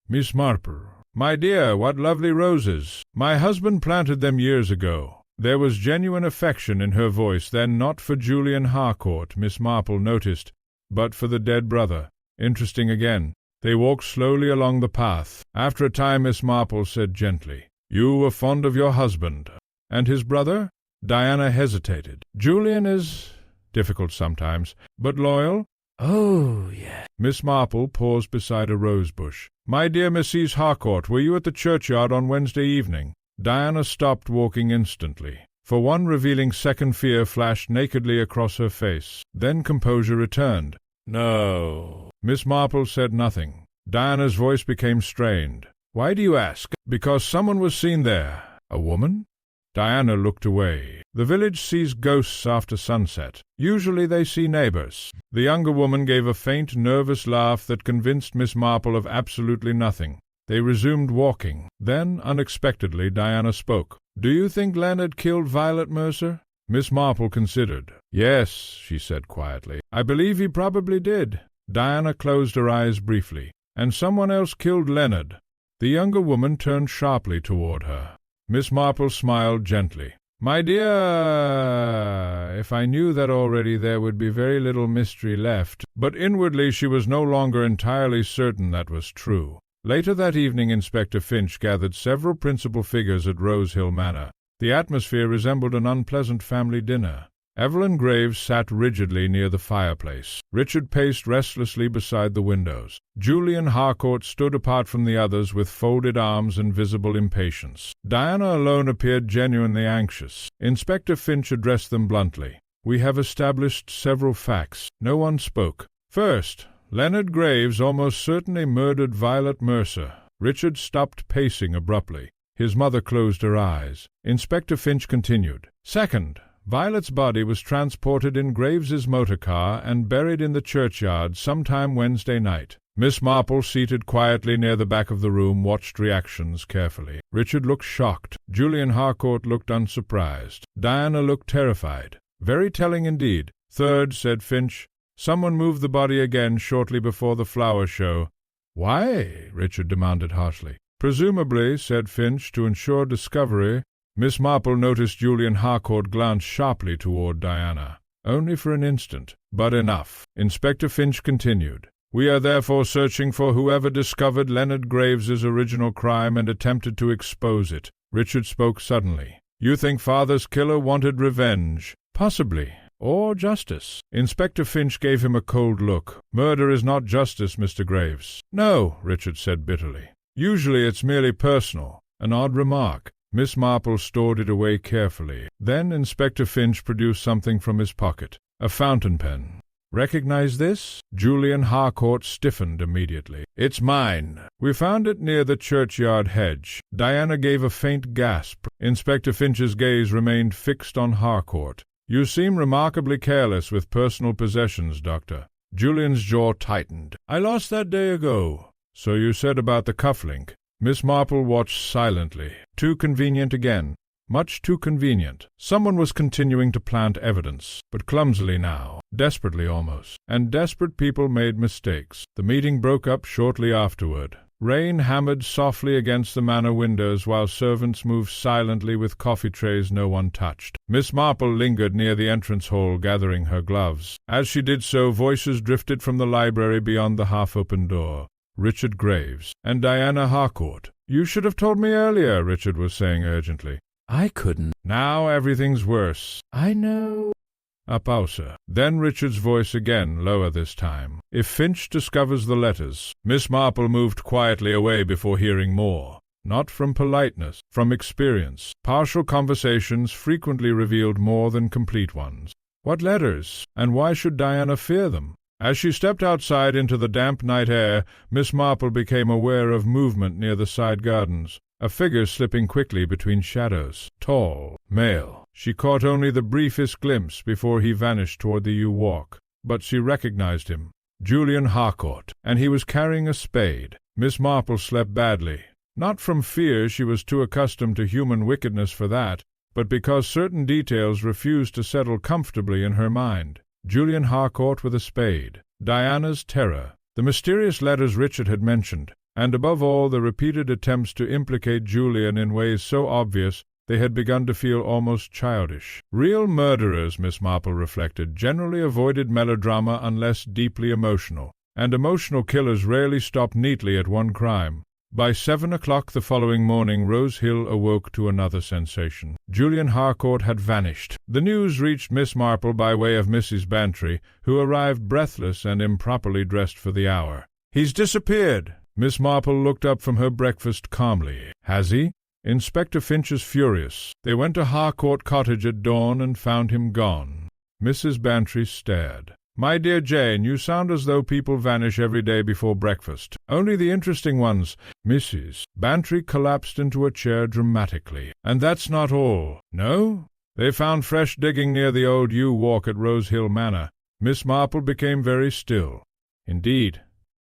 "Miss Marple." "My dear, what lovely roses! My husband planted them years ago." There was genuine affection in her voice then, not for Julian Harcourt, Miss Marple noticed, but for the dead brother. Interesting again. They walked slowly along the path. After a time Miss Marple said gently, "You were fond of your husband. And his brother?" Diana hesitated. "Julian is difficult sometimes, but loyal." "Oh, yes." Miss Marple paused beside a rose-bush. "My dear Mrs. Harcourt, were you at the churchyard on Wednesday evening?" Diana stopped walking instantly. For one revealing second fear flashed nakedly across her face. Then composure returned. "No." Miss Marple said nothing. Diana's voice became strained. "Why do you ask?" "Because someone was seen there." "A woman?" Diana looked away. The village sees ghosts after sunset. Usually they see neighbors." The younger woman gave a faint, nervous laugh that convinced Miss Marple of absolutely nothing. They resumed walking. Then, unexpectedly, Diana spoke. "Do you think Leonard killed Violet Mercer?" Miss Marple considered. "Yes," she said quietly. "I believe he probably did." Diana closed her eyes briefly. "And someone else killed Leonard." The younger woman turned sharply toward her. Miss Marple smiled gently. "My dear, if I knew that already there would be very little mystery left." But inwardly she was no longer entirely certain that was true. Later that evening Inspector Finch gathered several principal figures at Rose Hill Manor. The atmosphere resembled an unpleasant family dinner. Evelyn Graves sat rigidly near the fireplace. Richard paced restlessly beside the windows. Julian Harcourt stood apart from the others with folded arms and visible impatience. Diana alone appeared genuinely anxious. Inspector Finch addressed them bluntly. "We have established several facts." No one spoke. "First, Leonard Graves almost certainly murdered Violet Mercer." Richard stopped pacing abruptly. His mother closed her eyes. Inspector Finch continued. "Second, Violet's body was transported in Graves's motor car and buried in the churchyard sometime Wednesday night." Miss Marple, seated quietly near the back of the room, watched reactions carefully. Richard looked shocked. Julian Harcourt looked unsurprised. Diana looked terrified. "Very telling indeed." "Third," said Finch, "someone moved the body again shortly before the flower show." "Why?" Richard demanded harshly. "Presumably," said Finch, "to ensure discovery." Miss Marple noticed Julian Harcourt glance sharply toward Diana. Only for an instant, but enough. Inspector Finch continued. "We are therefore searching for whoever discovered Leonard Graves's original crime and attempted to expose it." Richard spoke suddenly. "You think Father's killer wanted revenge?" "Possibly. Or justice." Inspector Finch gave him a cold look. "Murder is not justice, Mr. Graves." "No," Richard said bitterly. "Usually it's merely personal." An odd remark. Miss Marple stored it away carefully. Then Inspector Finch produced something from his pocket. A fountain pen. "Recognize this?" Julian Harcourt stiffened immediately. "It's mine. We found it near the churchyard hedge." Diana gave a faint gasp. Inspector Finch's gaze remained fixed on Harcourt. "You seem remarkably careless with personal possessions, Doctor." Julian's jaw tightened. "I lost that day ago." "So you said about the cufflink." Miss Marple watched silently. Too convenient again. Much too convenient. Someone was continuing to plant evidence, but clumsily now, desperately almost. And desperate people made mistakes. The meeting broke up shortly afterward. Rain hammered softly against the manor windows while servants moved silently with coffee trays no one touched. Miss Marple lingered near the entrance hall gathering her gloves. As she did so, voices drifted from the library beyond the half-open door. Richard Graves, and Diana Harcourt. "You should have told me earlier," Richard was saying urgently. "I couldn't." "Now everything's worse." "I know." A pause. Then Richard's voice again, lower this time. "If Finch discovers the letters." Miss Marple moved quietly away before hearing more. Not from politeness, from experience. Partial conversations frequently revealed more than complete ones. What letters? And why should Diana fear them? As she stepped outside into the damp night air, Miss Marple became aware of movement near the side gardens, a figure slipping quickly between shadows. Tall, male. She caught only the briefest glimpse before he vanished toward the yew walk, but she recognized him. Julian Harcourt, and he was carrying a spade. Miss Marple slept badly. Not from fear, she was too accustomed to human wickedness for that, but because certain details refused to settle comfortably in her mind. Julian Harcourt with a spade, Diana's terror, the mysterious letters Richard had mentioned, and above all the repeated attempts to implicate Julian in ways so obvious they had begun to feel almost childish. Real murderers, Miss Marple reflected, generally avoided melodrama unless deeply emotional, and emotional killers rarely stopped neatly at one crime. By 7 o'clock the following morning Rose Hill awoke to another sensation. Julian Harcourt had vanished. The news reached Miss Marple by way of Mrs. Bantry, who arrived breathless and improperly dressed for the hour. "He's disappeared!" Miss Marple looked up from her breakfast calmly. "Has he?" Inspector Finch is furious. They went to Harcourt Cottage at dawn and found him gone. Mrs. Bantry stared. "My dear Jane, you sound as though people vanish every day before breakfast. Only the interesting ones." Mrs. Bantry collapsed into a chair dramatically. "And that's not all." "No?" They found fresh digging near the old yew walk at Rose Hill Manor. Miss Marple became very still. Indeed.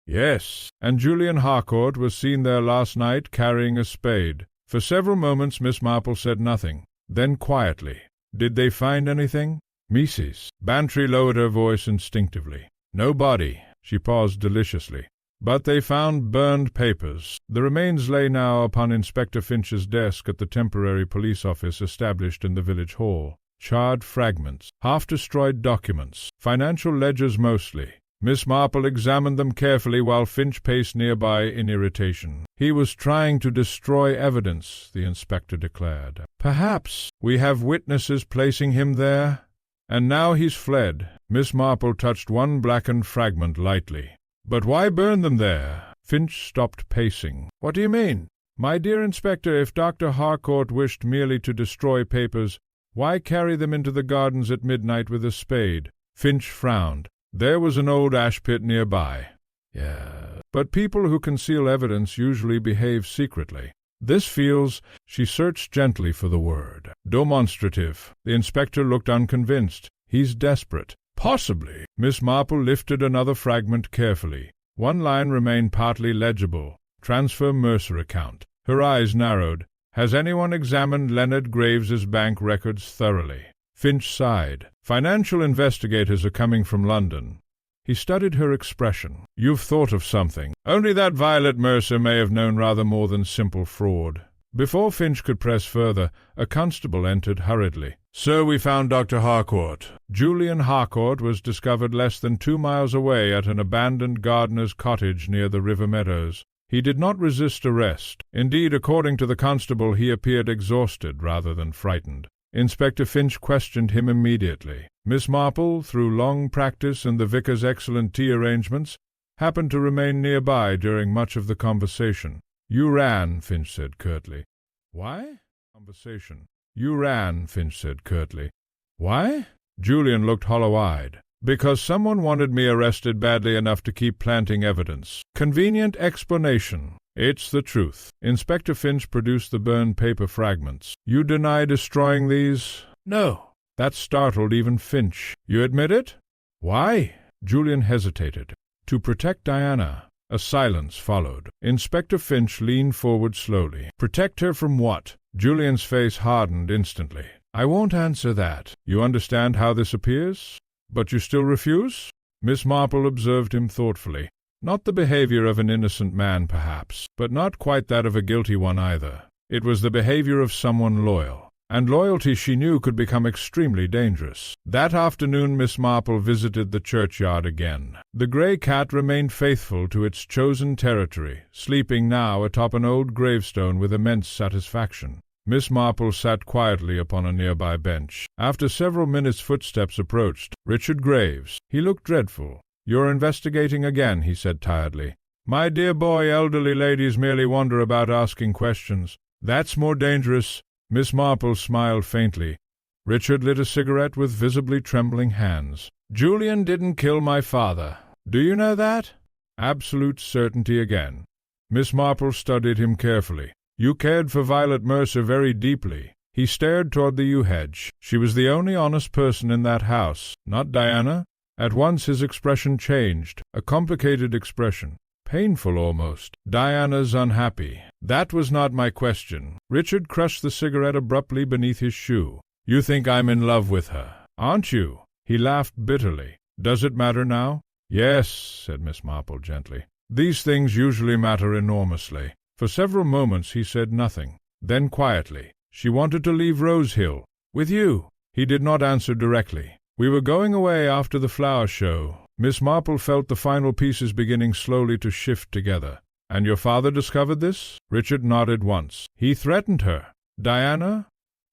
Yes, and Julian Harcourt was seen there last night carrying a spade. For several moments Miss Marple said nothing. Then quietly, Did they find anything? Mrs. Bantry lowered her voice instinctively. No body. She paused deliciously. But they found burned papers. The remains lay now upon Inspector Finch's desk at the temporary police office established in the village hall. Charred fragments, half-destroyed documents, financial ledgers mostly. Miss Marple examined them carefully while Finch paced nearby in irritation. He was trying to destroy evidence, the inspector declared. Perhaps we have witnesses placing him there? And now he's fled. Miss Marple touched one blackened fragment lightly. But why burn them there? Finch stopped pacing. What do you mean? My dear Inspector, if Dr. Harcourt wished merely to destroy papers, why carry them into the gardens at midnight with a spade? Finch frowned. There was an old ash pit nearby. Yeah, but people who conceal evidence usually behave secretly. This feels— She searched gently for the word. Demonstrative. The inspector looked unconvinced. He's desperate. Possibly. Miss Marple lifted another fragment carefully. One line remained partly legible. Transfer Mercer account. Her eyes narrowed. Has anyone examined Leonard Graves's bank records thoroughly? Finch sighed. Financial investigators are coming from London. He studied her expression. You've thought of something. Only that Violet Mercer may have known rather more than simple fraud. Before Finch could press further, a constable entered hurriedly. Sir, we found Dr. Harcourt. Julian Harcourt was discovered less than 2 miles away at an abandoned gardener's cottage near the river meadows. He did not resist arrest. Indeed, according to the constable, he appeared exhausted rather than frightened. Inspector Finch questioned him immediately. Miss Marple, through long practice and the vicar's excellent tea arrangements, happened to remain nearby during much of the conversation. You ran, Finch said curtly. Why? Conversation. You ran, Finch said curtly. Why? Julian looked hollow-eyed. Because someone wanted me arrested badly enough to keep planting evidence. Convenient explanation. It's the truth. Inspector Finch produced the burned paper fragments. You deny destroying these? No. That startled even Finch. You admit it? Why? Julian hesitated. To protect Diana. A silence followed. Inspector Finch leaned forward slowly. Protect her from what? Julian's face hardened instantly. I won't answer that. You understand how this appears? But you still refuse? Miss Marple observed him thoughtfully. Not the behavior of an innocent man, perhaps, but not quite that of a guilty one either. It was the behavior of someone loyal. And loyalty, she knew, could become extremely dangerous. That afternoon Miss Marple visited the churchyard again. The grey cat remained faithful to its chosen territory, sleeping now atop an old gravestone with immense satisfaction. Miss Marple sat quietly upon a nearby bench. After several minutes footsteps approached. Richard Graves. He looked dreadful. You're investigating again, he said tiredly. My dear boy, elderly ladies merely wander about asking questions. That's more dangerous. Miss Marple smiled faintly. Richard lit a cigarette with visibly trembling hands. Julian didn't kill my father. Do you know that? Absolute certainty again. Miss Marple studied him carefully. You cared for Violet Mercer very deeply. He stared toward the yew hedge. She was the only honest person in that house, not Diana. At once his expression changed, a complicated expression. Painful almost. Diana's unhappy. That was not my question. Richard crushed the cigarette abruptly beneath his shoe. You think I'm in love with her, aren't you? He laughed bitterly. Does it matter now? Yes, said Miss Marple gently. These things usually matter enormously. For several moments he said nothing. Then quietly, she wanted to leave Rose Hill. With you. He did not answer directly. We were going away after the flower show. Miss Marple felt the final pieces beginning slowly to shift together. And your father discovered this? Richard nodded once. He threatened her. Diana?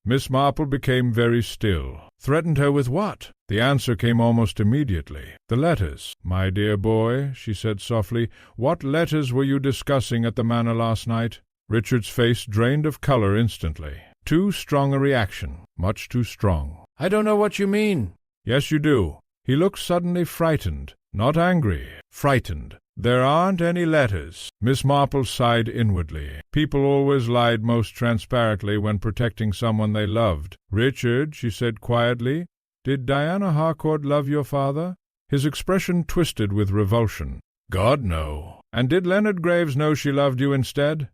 Miss Marple became very still. Threatened her with what? The answer came almost immediately. The letters. My dear boy, she said softly, what letters were you discussing at the manor last night? Richard's face drained of color instantly. Too strong a reaction. Much too strong. I don't know what you mean. Yes, you do. He looked suddenly frightened. Not angry. Frightened. "There aren't any letters." Miss Marple sighed inwardly. People always lied most transparently when protecting someone they loved. "Richard," she said quietly, "did Diana Harcourt love your father?" His expression twisted with revulsion. "God, no." "And did Leonard Graves know she loved you instead?"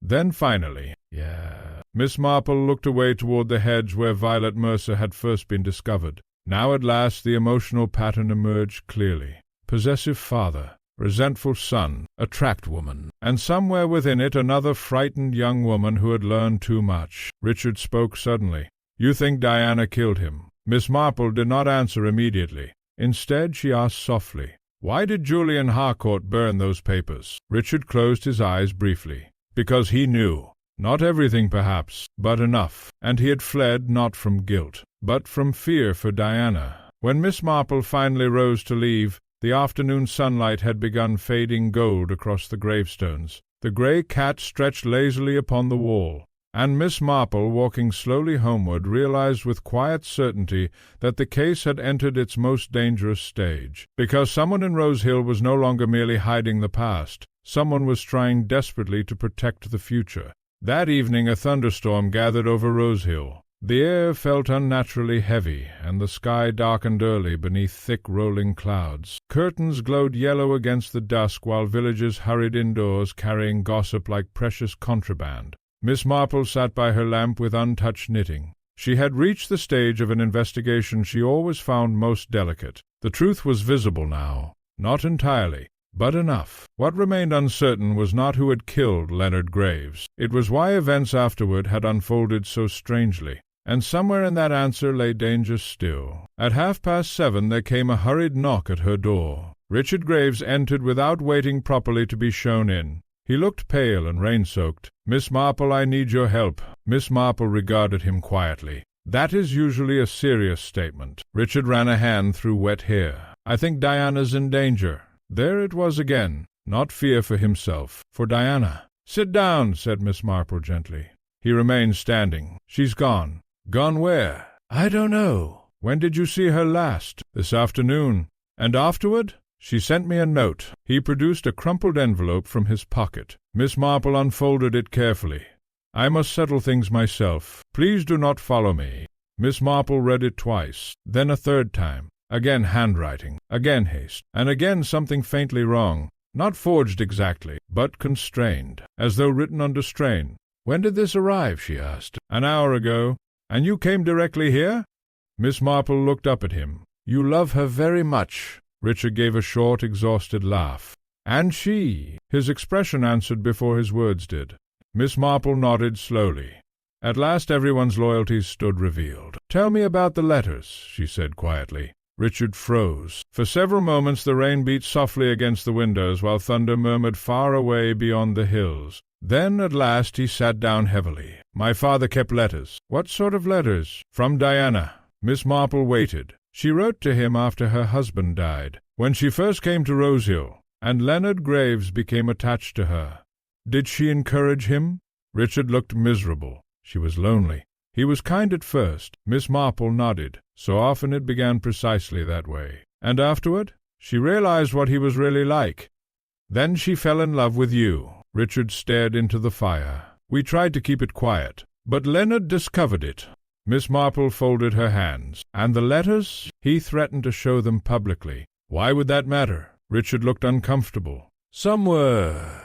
Then finally, "Yeah." Miss Marple looked away toward the hedge where Violet Mercer had first been discovered. Now at last the emotional pattern emerged clearly. Possessive father, resentful son, a trapped woman, and somewhere within it another frightened young woman who had learned too much. Richard spoke suddenly. "You think Diana killed him?" Miss Marple did not answer immediately. Instead she asked softly, "Why did Julian Harcourt burn those papers?" Richard closed his eyes briefly. "Because he knew. Not everything, perhaps, but enough. And he had fled not from guilt, but from fear for Diana." When Miss Marple finally rose to leave, the afternoon sunlight had begun fading gold across the gravestones. The grey cat stretched lazily upon the wall, and Miss Marple, walking slowly homeward, realized with quiet certainty that the case had entered its most dangerous stage. Because someone in Rose Hill was no longer merely hiding the past. Someone was trying desperately to protect the future. That evening a thunderstorm gathered over Rose Hill. The air felt unnaturally heavy, and the sky darkened early beneath thick rolling clouds. Curtains glowed yellow against the dusk while villagers hurried indoors carrying gossip like precious contraband. Miss Marple sat by her lamp with untouched knitting. She had reached the stage of an investigation she always found most delicate. The truth was visible now. Not entirely, but enough. What remained uncertain was not who had killed Leonard Graves. It was why events afterward had unfolded so strangely. And somewhere in that answer lay danger still. At 7:30 there came a hurried knock at her door. Richard Graves entered without waiting properly to be shown in. He looked pale and rain-soaked. "Miss Marple, I need your help." Miss Marple regarded him quietly. That is usually a serious statement. Richard ran a hand through wet hair. "I think Diana's in danger." There it was again. Not fear for himself, for Diana. "Sit down," said Miss Marple gently. He remained standing. "She's gone." "Gone where?" "I don't know." "When did you see her last?" "This afternoon." "And afterward?" "She sent me a note." He produced a crumpled envelope from his pocket. Miss Marple unfolded it carefully. "I must settle things myself. Please do not follow me." Miss Marple read it twice, then a third time. Again handwriting, again haste, and again something faintly wrong. Not forged exactly, but constrained, as though written under strain. "When did this arrive?" she asked. "An hour ago." "And you came directly here?" Miss Marple looked up at him. "You love her very much." Richard gave a short, exhausted laugh. "And she." His expression answered before his words did. Miss Marple nodded slowly. At last everyone's loyalties stood revealed. "Tell me about the letters," she said quietly. Richard froze. For several moments the rain beat softly against the windows, while thunder murmured far away beyond the hills. Then at last he sat down heavily. "My father kept letters." "What sort of letters?" "From Diana." Miss Marple waited. "She wrote to him after her husband died, when she first came to Rose Hill, and Leonard Graves became attached to her." "Did she encourage him?" Richard looked miserable. She was lonely. He was kind at first. Miss Marple nodded. So often it began precisely that way. "And afterward?" "She realized what he was really like. Then she fell in love with you." Richard stared into the fire. "We tried to keep it quiet, but Leonard discovered it." Miss Marple folded her hands. "And the letters?" "He threatened to show them publicly." "Why would that matter?" Richard looked uncomfortable. "Some were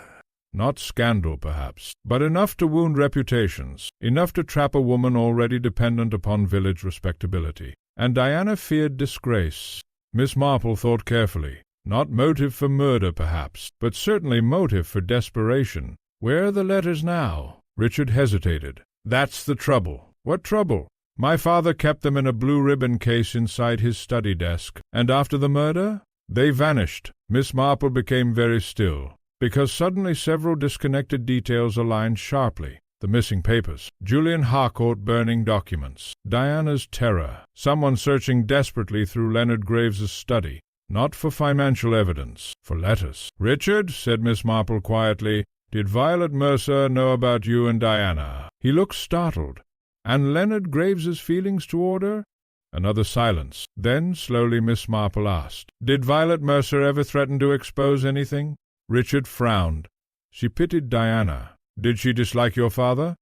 not scandal, perhaps, but enough to wound reputations, enough to trap a woman already dependent upon village respectability. And Diana feared disgrace." Miss Marple thought carefully. Not motive for murder, perhaps, but certainly motive for desperation. "Where are the letters now?" Richard hesitated. "That's the trouble." "What trouble?" "My father kept them in a blue ribbon case inside his study desk. And after the murder? They vanished." Miss Marple became very still, because suddenly several disconnected details aligned sharply. The missing papers, Julian Harcourt burning documents, Diana's terror, someone searching desperately through Leonard Graves's study, not for financial evidence, for letters. "Richard," said Miss Marple quietly, "did Violet Mercer know about you and Diana?" He looked startled. "And Leonard Graves's feelings toward her?" Another silence. Then slowly Miss Marple asked, "Did Violet Mercer ever threaten to expose anything?" Richard frowned. She pitied Diana. Did she dislike your father?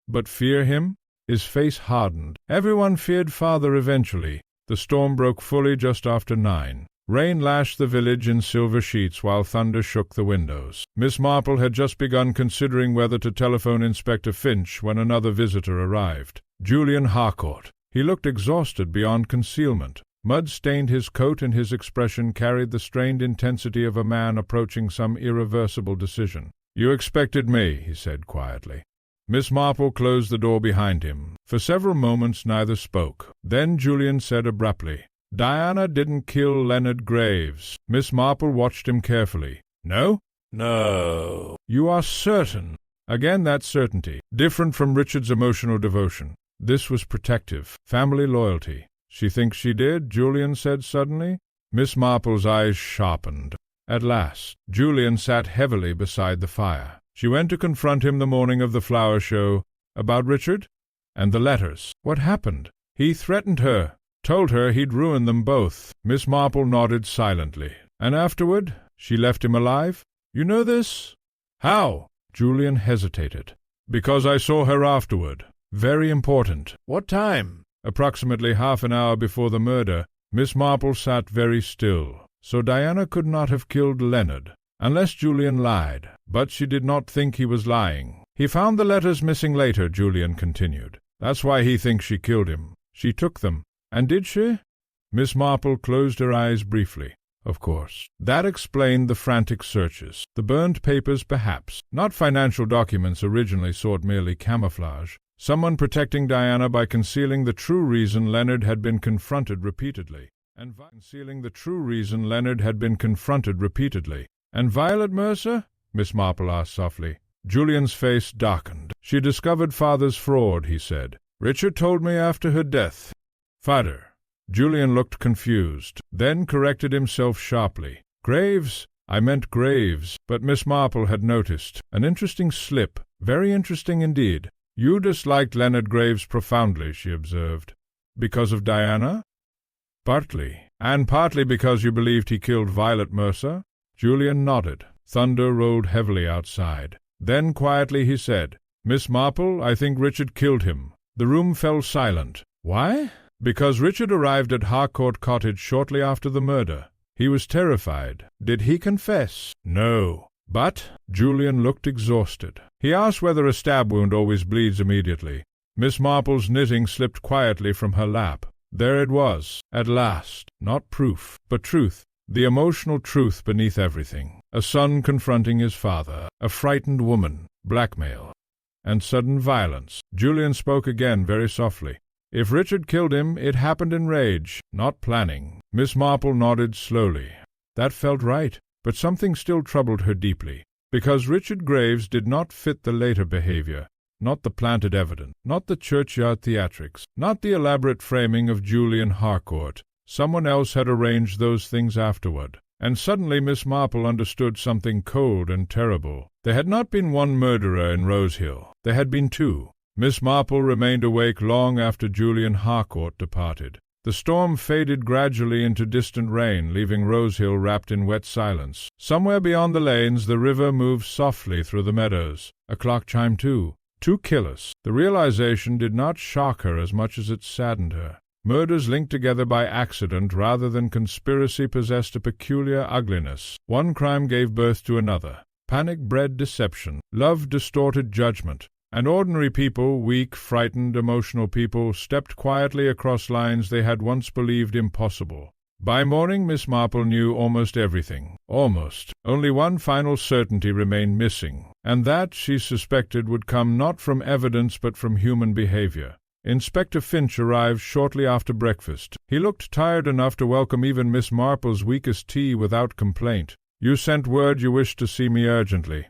But fear him? His face hardened. Everyone feared father eventually. The storm broke fully just after 9. Rain lashed the village in silver sheets while thunder shook the windows. Miss Marple had just begun considering whether to telephone Inspector Finch when another visitor arrived. Julian Harcourt. He looked exhausted beyond concealment. Mud stained his coat and his expression carried the strained intensity of a man approaching some irreversible decision. "You expected me," he said quietly. Miss Marple closed the door behind him. For several moments neither spoke. Then Julian said abruptly, "Diana didn't kill Leonard Graves." Miss Marple watched him carefully. "No?" "No." "You are certain?" Again that certainty, different from Richard's emotional devotion. This was protective, family loyalty. "She thinks she did?" Julian said suddenly. Miss Marple's eyes sharpened. At last, Julian sat heavily beside the fire. She went to confront him the morning of the flower show. About Richard? And the letters. What happened? He threatened her, told her he'd ruin them both. Miss Marple nodded silently. And afterward? She left him alive? You know this? How? Julian hesitated. Because I saw her afterward. Very important. What time? Approximately half an hour before the murder. Miss Marple sat very still. So Diana could not have killed Leonard, unless Julian lied. But she did not think he was lying. He found the letters missing later, Julian continued. That's why he thinks she killed him. She took them. And did she? Miss Marple closed her eyes briefly. Of course. That explained the frantic searches. The burned papers, perhaps. Not financial documents originally sought merely camouflage. Someone protecting Diana by concealing the true reason Leonard had been confronted repeatedly. And Violet Mercer? Miss Marple asked softly. Julian's face darkened. She discovered father's fraud, he said. Richard told me after her death. Father. Julian looked confused, then corrected himself sharply. Graves? I meant Graves, but Miss Marple had noticed. An interesting slip. Very interesting indeed. You disliked Leonard Graves profoundly, she observed. Because of Diana? Partly. And partly because you believed he killed Violet Mercer? Julian nodded. Thunder rolled heavily outside. Then quietly he said, Miss Marple, I think Richard killed him. The room fell silent. Why? Because Richard arrived at Harcourt Cottage shortly after the murder. He was terrified. Did he confess? No. But Julian looked exhausted. He asked whether a stab wound always bleeds immediately. Miss Marple's knitting slipped quietly from her lap. There it was, at last. Not proof, but truth. The emotional truth beneath everything. A son confronting his father. A frightened woman. Blackmail. And sudden violence. Julian spoke again very softly. If Richard killed him, it happened in rage, not planning. Miss Marple nodded slowly. That felt right, but something still troubled her deeply. Because Richard Graves did not fit the later behavior. Not the planted evidence, not the churchyard theatrics, not the elaborate framing of Julian Harcourt. Someone else had arranged those things afterward. And suddenly Miss Marple understood something cold and terrible. There had not been one murderer in Rosehill. There had been two. Miss Marple remained awake long after Julian Harcourt departed. The storm faded gradually into distant rain, leaving Rosehill wrapped in wet silence. Somewhere beyond the lanes the river moved softly through the meadows. A clock chimed 2. 2 killers. The realization did not shock her as much as it saddened her. Murders linked together by accident rather than conspiracy possessed a peculiar ugliness. One crime gave birth to another. Panic bred deception. Love distorted judgment. And ordinary people, weak, frightened, emotional people, stepped quietly across lines they had once believed impossible. By morning Miss Marple knew almost everything. Almost. Only one final certainty remained missing, and that, she suspected, would come not from evidence but from human behavior. Inspector Finch arrived shortly after breakfast. He looked tired enough to welcome even Miss Marple's weakest tea without complaint. You sent word you wished to see me urgently.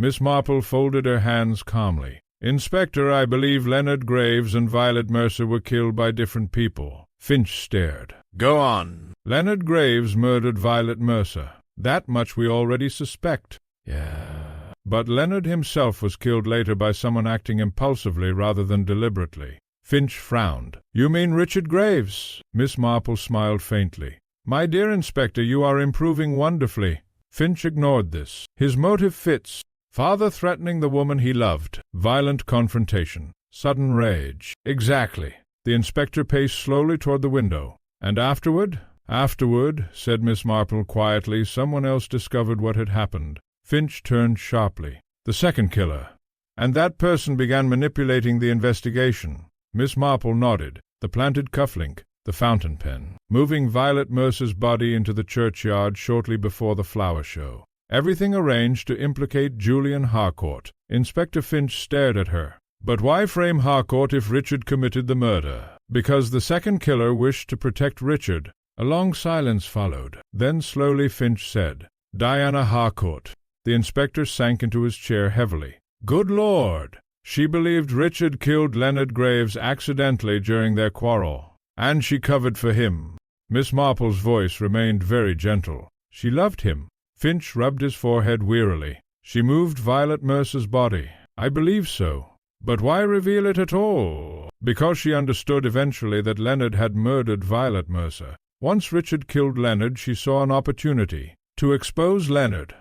Miss Marple folded her hands calmly. Inspector, I believe Leonard Graves and Violet Mercer were killed by different people. Finch stared. Go on. Leonard Graves murdered Violet Mercer. That much we already suspect. Yeah. But Leonard himself was killed later by someone acting impulsively rather than deliberately. Finch frowned. You mean Richard Graves? Miss Marple smiled faintly. My dear Inspector, you are improving wonderfully. Finch ignored this. His motive fits. Father threatening the woman he loved. Violent confrontation. Sudden rage. Exactly. The inspector paced slowly toward the window. And afterward? Afterward, said Miss Marple quietly, someone else discovered what had happened. Finch turned sharply. The second killer. And that person began manipulating the investigation. Miss Marple nodded. The planted cufflink, the fountain pen, moving Violet Mercer's body into the churchyard shortly before the flower show. Everything arranged to implicate Julian Harcourt. Inspector Finch stared at her. But why frame Harcourt if Richard committed the murder? Because the second killer wished to protect Richard. A long silence followed. Then slowly Finch said, Diana Harcourt. The inspector sank into his chair heavily. Good Lord! She believed Richard killed Leonard Graves accidentally during their quarrel, and she covered for him. Miss Marple's voice remained very gentle. She loved him. Finch rubbed his forehead wearily. She moved Violet Mercer's body. I believe so. But why reveal it at all? Because she understood eventually that Leonard had murdered Violet Mercer. Once Richard killed Leonard, she saw an opportunity to expose Leonard.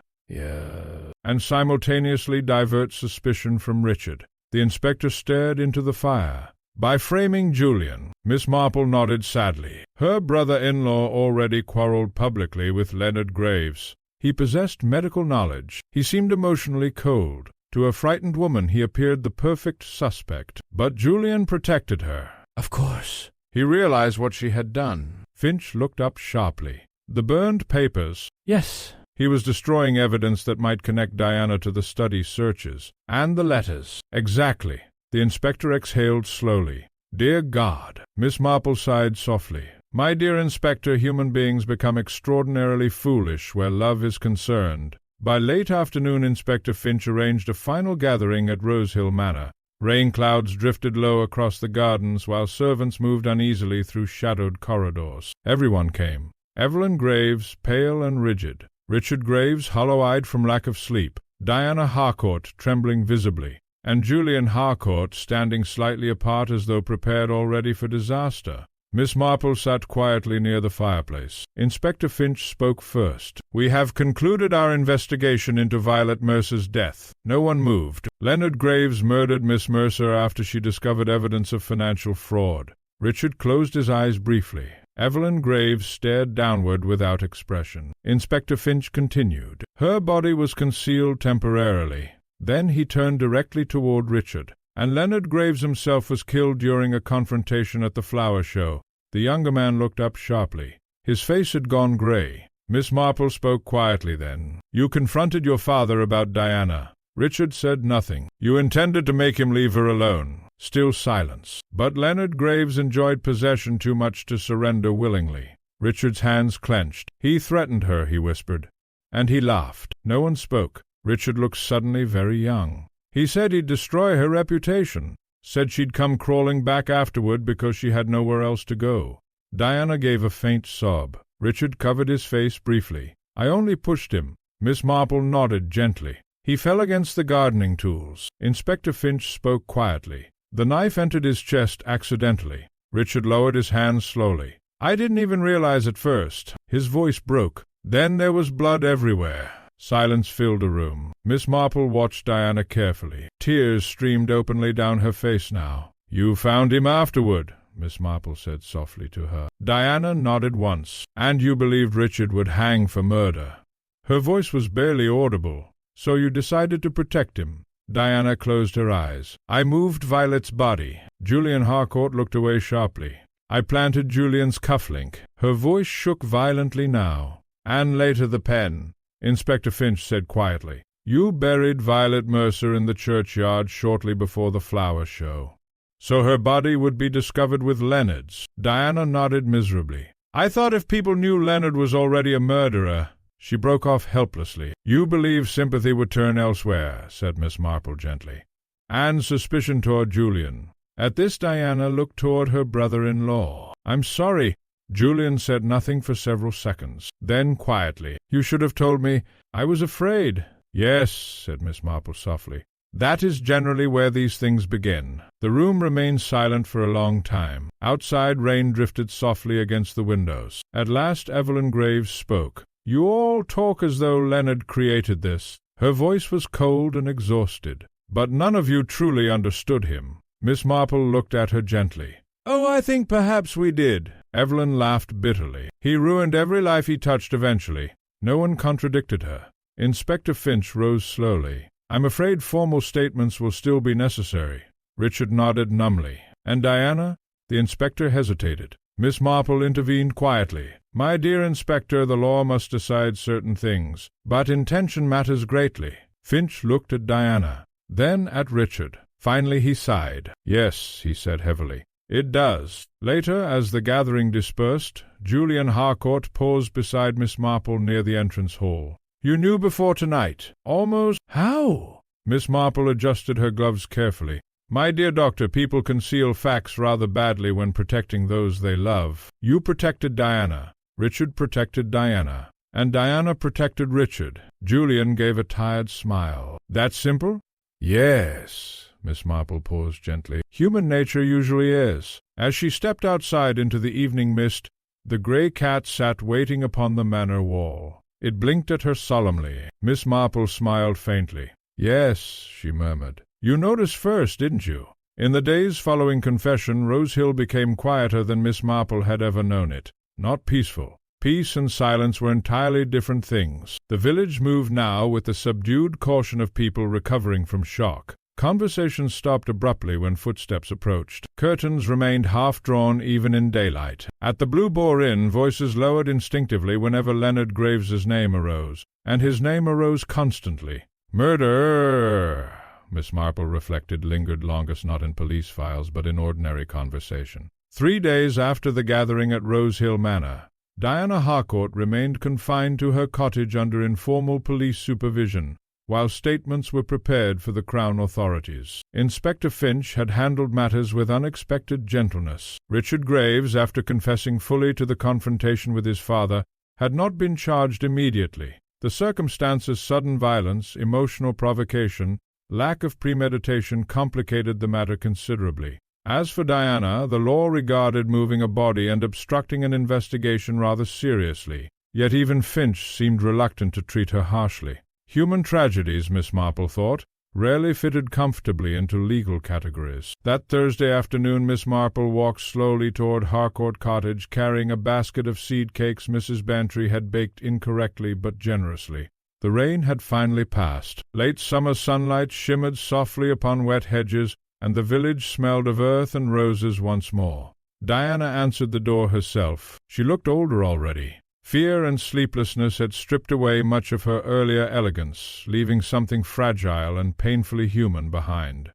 And simultaneously divert suspicion from Richard. The inspector stared into the fire. By framing Julian, Miss Marple nodded sadly. Her brother-in-law already quarreled publicly with Leonard Graves. He possessed medical knowledge. He seemed emotionally cold. To a frightened woman he appeared the perfect suspect. But Julian protected her. Of course. He realized what she had done. Finch looked up sharply. The burned papers. Yes. He was destroying evidence that might connect Diana to the study searches. And the letters. Exactly. The inspector exhaled slowly. Dear God! Miss Marple sighed softly. My dear Inspector, human beings become extraordinarily foolish where love is concerned. By late afternoon, Inspector Finch arranged a final gathering at Rosehill Manor. Rain clouds drifted low across the gardens while servants moved uneasily through shadowed corridors. Everyone came. Evelyn Graves, pale and rigid. Richard Graves, hollow-eyed from lack of sleep. Diana Harcourt, trembling visibly. And Julian Harcourt, standing slightly apart as though prepared already for disaster. Miss Marple sat quietly near the fireplace. Inspector Finch spoke first. We have concluded our investigation into Violet Mercer's death. No one moved. Leonard Graves murdered Miss Mercer after she discovered evidence of financial fraud. Richard closed his eyes briefly. Evelyn Graves stared downward without expression. Inspector Finch continued. Her body was concealed temporarily. Then he turned directly toward Richard. And Leonard Graves himself was killed during a confrontation at the flower show. The younger man looked up sharply. His face had gone gray. Miss Marple spoke quietly then. You confronted your father about Diana. Richard said nothing. You intended to make him leave her alone. Still silence. But Leonard Graves enjoyed possession too much to surrender willingly. Richard's hands clenched. He threatened her, he whispered. And he laughed. No one spoke. Richard looked suddenly very young. He said he'd destroy her reputation. Said she'd come crawling back afterward because she had nowhere else to go. Diana gave a faint sob. Richard covered his face briefly. I only pushed him. Miss Marple nodded gently. He fell against the gardening tools. Inspector Finch spoke quietly. The knife entered his chest accidentally. Richard lowered his hands slowly. I didn't even realize at first. His voice broke. Then there was blood everywhere. Silence filled the room. Miss Marple watched Diana carefully. Tears streamed openly down her face now. You found him afterward, Miss Marple said softly to her. Diana nodded once. And you believed Richard would hang for murder. Her voice was barely audible. So you decided to protect him. Diana closed her eyes. I moved Violet's body. Julian Harcourt looked away sharply. I planted Julian's cufflink. Her voice shook violently now. And later the pen. Inspector Finch said quietly, You buried Violet Mercer in the churchyard shortly before the flower show. So her body would be discovered with Leonard's. Diana nodded miserably. I thought if people knew Leonard was already a murderer. She broke off helplessly. You believe sympathy would turn elsewhere, said Miss Marple gently. And suspicion toward Julian. At this Diana looked toward her brother-in-law. I'm sorry. Julian said nothing for several seconds. Then quietly, You should have told me. I was afraid. Yes, said Miss Marple softly. That is generally where these things begin. The room remained silent for a long time. Outside rain drifted softly against the windows. At last Evelyn Graves spoke. You all talk as though Leonard created this." Her voice was cold and exhausted. "But none of you truly understood him." Miss Marple looked at her gently. "Oh, I think perhaps we did." Evelyn laughed bitterly. "He ruined every life he touched eventually." No one contradicted her. Inspector Finch rose slowly. "I'm afraid formal statements will still be necessary." Richard nodded numbly. "And Diana?" The inspector hesitated. Miss Marple intervened quietly. "My dear inspector, the law must decide certain things, but intention matters greatly." Finch looked at Diana, then at Richard. Finally he sighed. "Yes," he said heavily, "it does." Later, as the gathering dispersed, Julian Harcourt paused beside Miss Marple near the entrance hall. "You knew before tonight." "Almost." "How?" Miss Marple adjusted her gloves carefully. "My dear doctor, people conceal facts rather badly when protecting those they love. You protected Diana. Richard protected Diana. And Diana protected Richard." Julian gave a tired smile. "That simple?" "Yes." Miss Marple paused gently. "Human nature usually is." As she stepped outside into the evening mist, the grey cat sat waiting upon the manor wall. It blinked at her solemnly. Miss Marple smiled faintly. "Yes," she murmured. "You noticed first, didn't you?" In the days following confession, Rose Hill became quieter than Miss Marple had ever known it. Not peaceful. Peace and silence were entirely different things. The village moved now with the subdued caution of people recovering from shock. Conversation stopped abruptly when footsteps approached. Curtains remained half-drawn even in daylight. At the Blue Boar Inn, voices lowered instinctively whenever Leonard Graves's name arose, and his name arose constantly. "Murder!" Miss Marple reflected, lingered longest not in police files but in ordinary conversation. 3 days after the gathering at Rose Hill Manor, Diana Harcourt remained confined to her cottage under informal police supervision, while statements were prepared for the Crown authorities. Inspector Finch had handled matters with unexpected gentleness. Richard Graves, after confessing fully to the confrontation with his father, had not been charged immediately. The circumstances, sudden violence, emotional provocation, lack of premeditation complicated the matter considerably. As for Diana, the law regarded moving a body and obstructing an investigation rather seriously, yet even Finch seemed reluctant to treat her harshly. Human tragedies, Miss Marple thought, rarely fitted comfortably into legal categories. That Thursday afternoon Miss Marple walked slowly toward Harcourt Cottage, carrying a basket of seed cakes Mrs. Bantry had baked incorrectly but generously. The rain had finally passed. Late summer sunlight shimmered softly upon wet hedges, and the village smelled of earth and roses once more. Diana answered the door herself. She looked older already. Fear and sleeplessness had stripped away much of her earlier elegance, leaving something fragile and painfully human behind.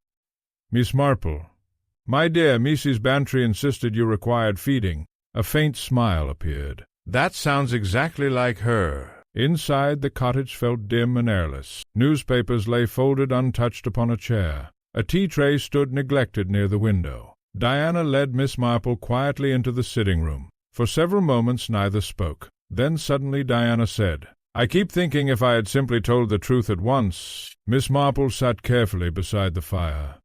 "Miss Marple." "My dear, Mrs. Bantry insisted you required feeding." A faint smile appeared. "That sounds exactly like her." Inside, the cottage felt dim and airless. Newspapers lay folded untouched upon a chair. A tea-tray stood neglected near the window. Diana led Miss Marple quietly into the sitting-room. For several moments neither spoke. Then suddenly Diana said, "I keep thinking if I had simply told the truth at once." Miss Marple sat carefully beside the fire.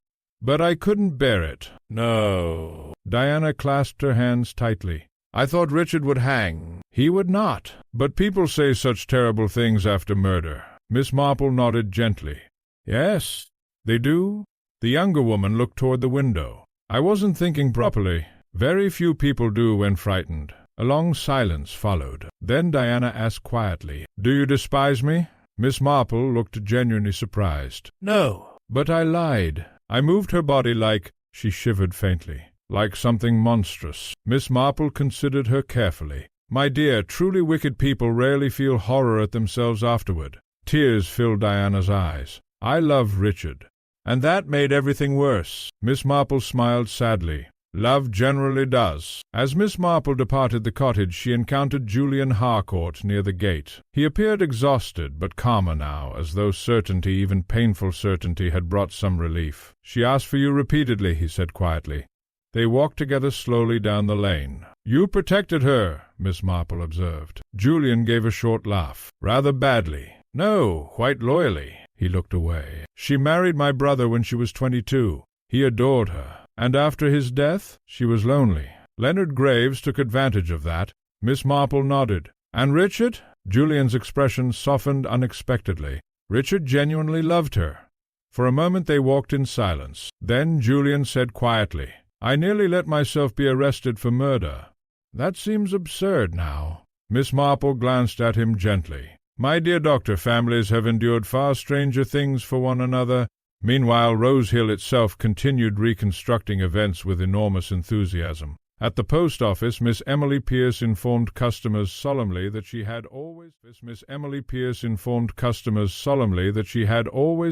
"But I couldn't bear it." "No." Diana clasped her hands tightly. "I thought Richard would hang." "He would not. But people say such terrible things after murder." Miss Marple nodded gently. "Yes, they do." The younger woman looked toward the window. "I wasn't thinking properly. Very few people do when frightened." A long silence followed. Then Diana asked quietly, "Do you despise me?" Miss Marple looked genuinely surprised. "No." "But I lied. I moved her body like—" She shivered faintly. "Like something monstrous." Miss Marple considered her carefully. "My dear, truly wicked people rarely feel horror at themselves afterward." Tears filled Diana's eyes. "I loved Richard, and that made everything worse." Miss Marple smiled sadly. "Love generally does." As Miss Marple departed the cottage, she encountered Julian Harcourt near the gate. He appeared exhausted, but calmer now, as though certainty, even painful certainty, had brought some relief. "She asked for you repeatedly," he said quietly. They walked together slowly down the lane. "You protected her," Miss Marple observed. Julian gave a short laugh. "Rather badly." "No, quite loyally." He looked away. "She married my brother when she was 22. He adored her. And after his death, she was lonely. Leonard Graves took advantage of that." Miss Marple nodded. "And Richard?" Julian's expression softened unexpectedly. Richard genuinely loved her. For a moment they walked in silence. Then Julian said quietly, "I nearly let myself be arrested for murder. That seems absurd now." Miss Marple glanced at him gently. "My dear doctor, families have endured far stranger things for one another." Meanwhile, Rose Hill itself continued reconstructing events with enormous enthusiasm. At the post office, Miss Emily Pierce informed customers solemnly that she had always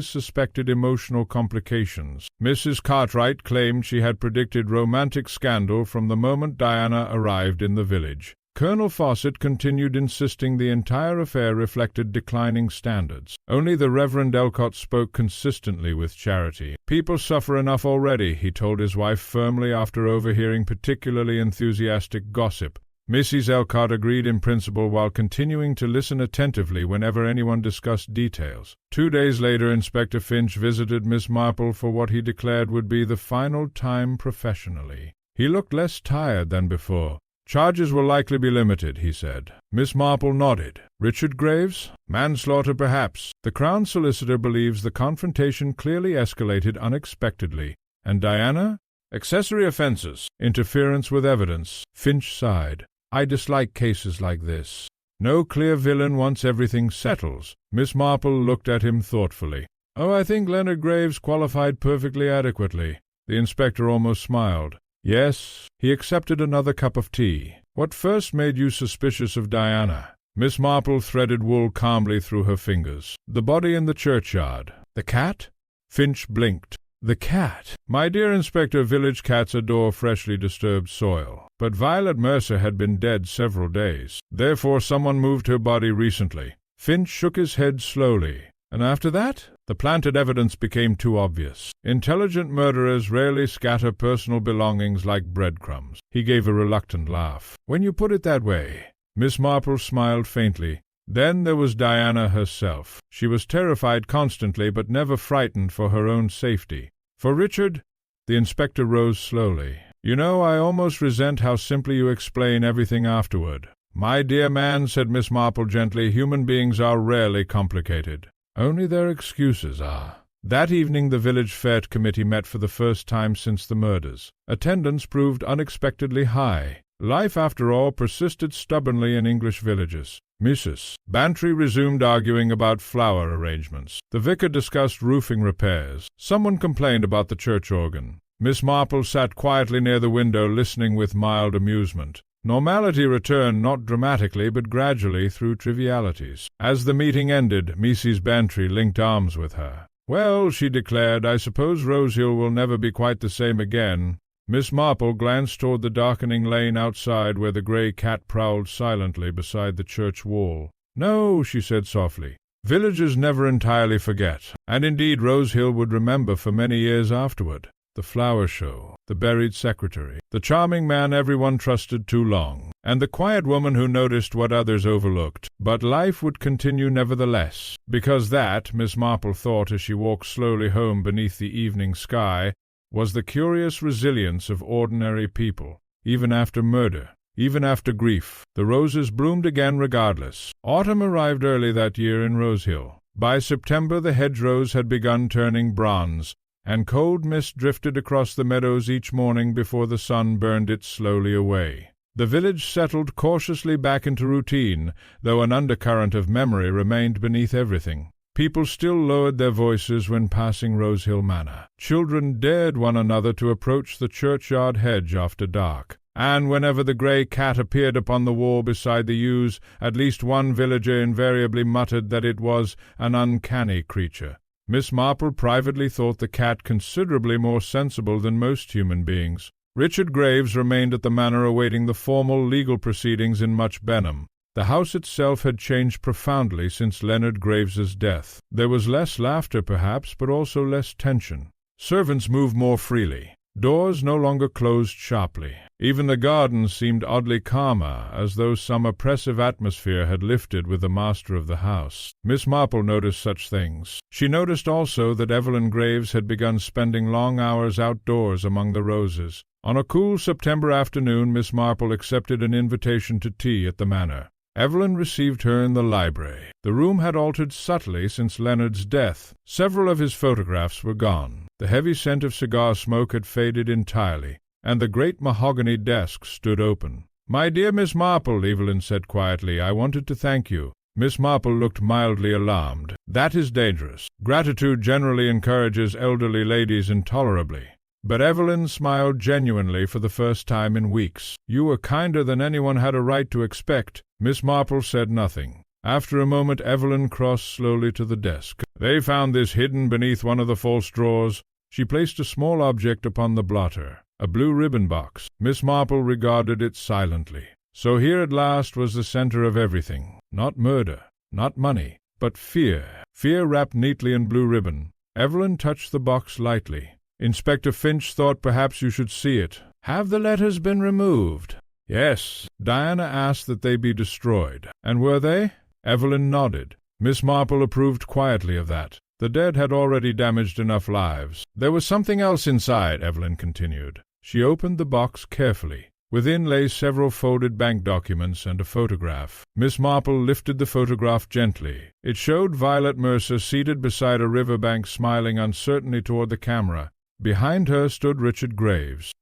suspected emotional complications. Mrs. Cartwright claimed she had predicted romantic scandal from the moment Diana arrived in the village. Colonel Fawcett continued insisting the entire affair reflected declining standards. Only the Reverend Elcott spoke consistently with Charity. "People suffer enough already," he told his wife firmly after overhearing particularly enthusiastic gossip. Mrs. Elcott agreed in principle while continuing to listen attentively whenever anyone discussed details. 2 days later, Inspector Finch visited Miss Marple for what he declared would be the final time professionally. He looked less tired than before. "Charges will likely be limited," he said. Miss Marple nodded. "Richard Graves? Manslaughter, perhaps. The Crown Solicitor believes the confrontation clearly escalated unexpectedly. And Diana? Accessory offences. Interference with evidence." Finch sighed. "I dislike cases like this. No clear villain once everything settles." Miss Marple looked at him thoughtfully. "Oh, I think Leonard Graves qualified perfectly adequately." The inspector almost smiled. "Yes." He accepted another cup of tea. "What first made you suspicious of Diana?" Miss Marple threaded wool calmly through her fingers. "The body in the churchyard." "The cat?" Finch blinked. "The cat. My dear Inspector, village cats adore freshly disturbed soil. But Violet Mercer had been dead several days. Therefore someone moved her body recently." Finch shook his head slowly. "And after that?" "The planted evidence became too obvious. Intelligent murderers rarely scatter personal belongings like breadcrumbs." He gave a reluctant laugh. "When you put it that way." Miss Marple smiled faintly. "Then there was Diana herself. She was terrified constantly, but never frightened for her own safety. For Richard—" The inspector rose slowly. "You know, I almost resent how simply you explain everything afterward." "My dear man," said Miss Marple gently, "human beings are rarely complicated. Only their excuses are." That evening the village fete committee met for the first time since the murders. Attendance proved unexpectedly high. Life, after all, persisted stubbornly in English villages. Mrs. Bantry resumed arguing about flower arrangements. The vicar discussed roofing repairs. Someone complained about the church organ. Miss Marple sat quietly near the window, listening with mild amusement. Normality returned, not dramatically, but gradually through trivialities. As the meeting ended, Mrs. Bantry linked arms with her. "Well," she declared, "I suppose Rose Hill will never be quite the same again." Miss Marple glanced toward the darkening lane outside where the grey cat prowled silently beside the church wall. "No," she said softly. "Villagers never entirely forget, and indeed Rose Hill would remember for many years afterward. The flower show, the buried secretary, the charming man everyone trusted too long, and the quiet woman who noticed what others overlooked. But life would continue nevertheless, because that, Miss Marple thought as she walked slowly home beneath the evening sky, was the curious resilience of ordinary people. Even after murder, even after grief, the roses bloomed again regardless. Autumn arrived early that year in Rose Hill. By September the hedgerows had begun turning bronze, and cold mist drifted across the meadows each morning before the sun burned it slowly away. The village settled cautiously back into routine, though an undercurrent of memory remained beneath everything. People still lowered their voices when passing Rose Hill Manor. Children dared one another to approach the churchyard hedge after dark, and whenever the grey cat appeared upon the wall beside the yews, at least one villager invariably muttered that it was an uncanny creature. Miss Marple privately thought the cat considerably more sensible than most human beings. Richard Graves remained at the manor awaiting the formal legal proceedings in Much Benham. The house itself had changed profoundly since Leonard Graves's death. There was less laughter, perhaps, but also less tension. Servants moved more freely. Doors no longer closed sharply. Even the gardens seemed oddly calmer, as though some oppressive atmosphere had lifted with the master of the house. Miss Marple noticed such things. She noticed also that Evelyn Graves had begun spending long hours outdoors among the roses. On a cool September afternoon, Miss Marple accepted an invitation to tea at the manor. Evelyn received her in the library. The room had altered subtly since Leonard's death. Several of his photographs were gone. The heavy scent of cigar smoke had faded entirely, and the great mahogany desk stood open. "My dear Miss Marple," Evelyn said quietly, "I wanted to thank you." Miss Marple looked mildly alarmed. "That is dangerous. Gratitude generally encourages elderly ladies intolerably." But Evelyn smiled genuinely for the first time in weeks. "You were kinder than anyone had a right to expect." Miss Marple said nothing. After a moment Evelyn crossed slowly to the desk. "They found this hidden beneath one of the false drawers." She placed a small object upon the blotter, a blue ribbon box. Miss Marple regarded it silently. So here at last was the center of everything. Not murder, not money, but fear. Fear wrapped neatly in blue ribbon. Evelyn touched the box lightly. "Inspector Finch thought perhaps you should see it. Have the letters been removed?" "Yes. Diana asked that they be destroyed." "And were they?" Evelyn nodded. Miss Marple approved quietly of that. The dead had already damaged enough lives. "There was something else inside," Evelyn continued. She opened the box carefully. Within lay several folded bank documents and a photograph. Miss Marple lifted the photograph gently. It showed Violet Mercer seated beside a riverbank, smiling uncertainly toward the camera. Behind her stood Richard Graves,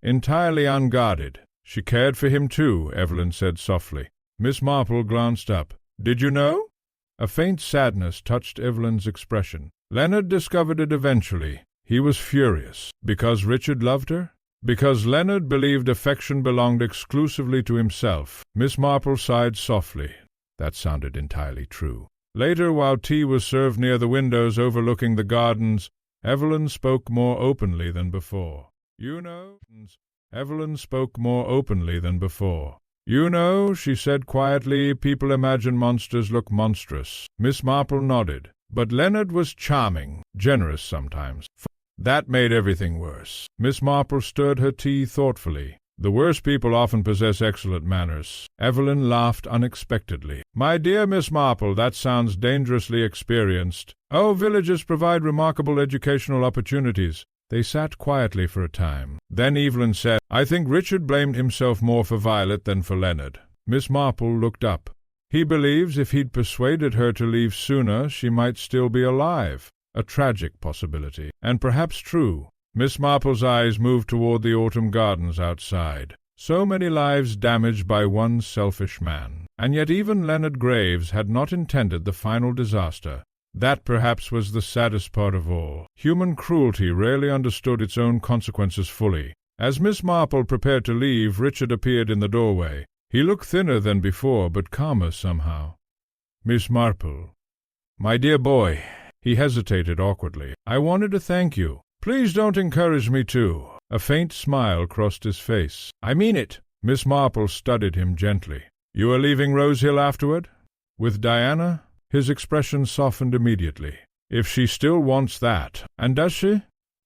entirely unguarded. "She cared for him too," Evelyn said softly. Miss Marple glanced up. "Did you know?" A faint sadness touched Evelyn's expression. "Leonard discovered it eventually. He was furious. Because Richard loved her? Because Leonard believed affection belonged exclusively to himself." Miss Marple sighed softly. That sounded entirely true. Later, while tea was served near the windows overlooking the gardens, Evelyn spoke more openly than before. Evelyn spoke more openly than before. "You know," she said quietly, "people imagine monsters look monstrous." Miss Marple nodded. "But Leonard was charming, generous sometimes. That made everything worse." Miss Marple stirred her tea thoughtfully. "The worst people often possess excellent manners." Evelyn laughed unexpectedly. "My dear Miss Marple, that sounds dangerously experienced." "Oh, villages provide remarkable educational opportunities." They sat quietly for a time. Then Evelyn said, "I think Richard blamed himself more for Violet than for Leonard." Miss Marple looked up. "He believes if he'd persuaded her to leave sooner, she might still be alive. A tragic possibility, and perhaps true." Miss Marple's eyes moved toward the autumn gardens outside. So many lives damaged by one selfish man. And yet even Leonard Graves had not intended the final disaster. That perhaps was the saddest part of all. Human cruelty rarely understood its own consequences fully. As Miss Marple prepared to leave, Richard appeared in the doorway. He looked thinner than before, but calmer somehow. "Miss Marple." "My dear boy." He hesitated awkwardly. "I wanted to thank you. Please don't encourage me too." A faint smile crossed his face. "I mean it." Miss Marple studied him gently. "You are leaving Rose Hill afterward?" "With Diana?" His expression softened immediately. "If she still wants that." "And does she?"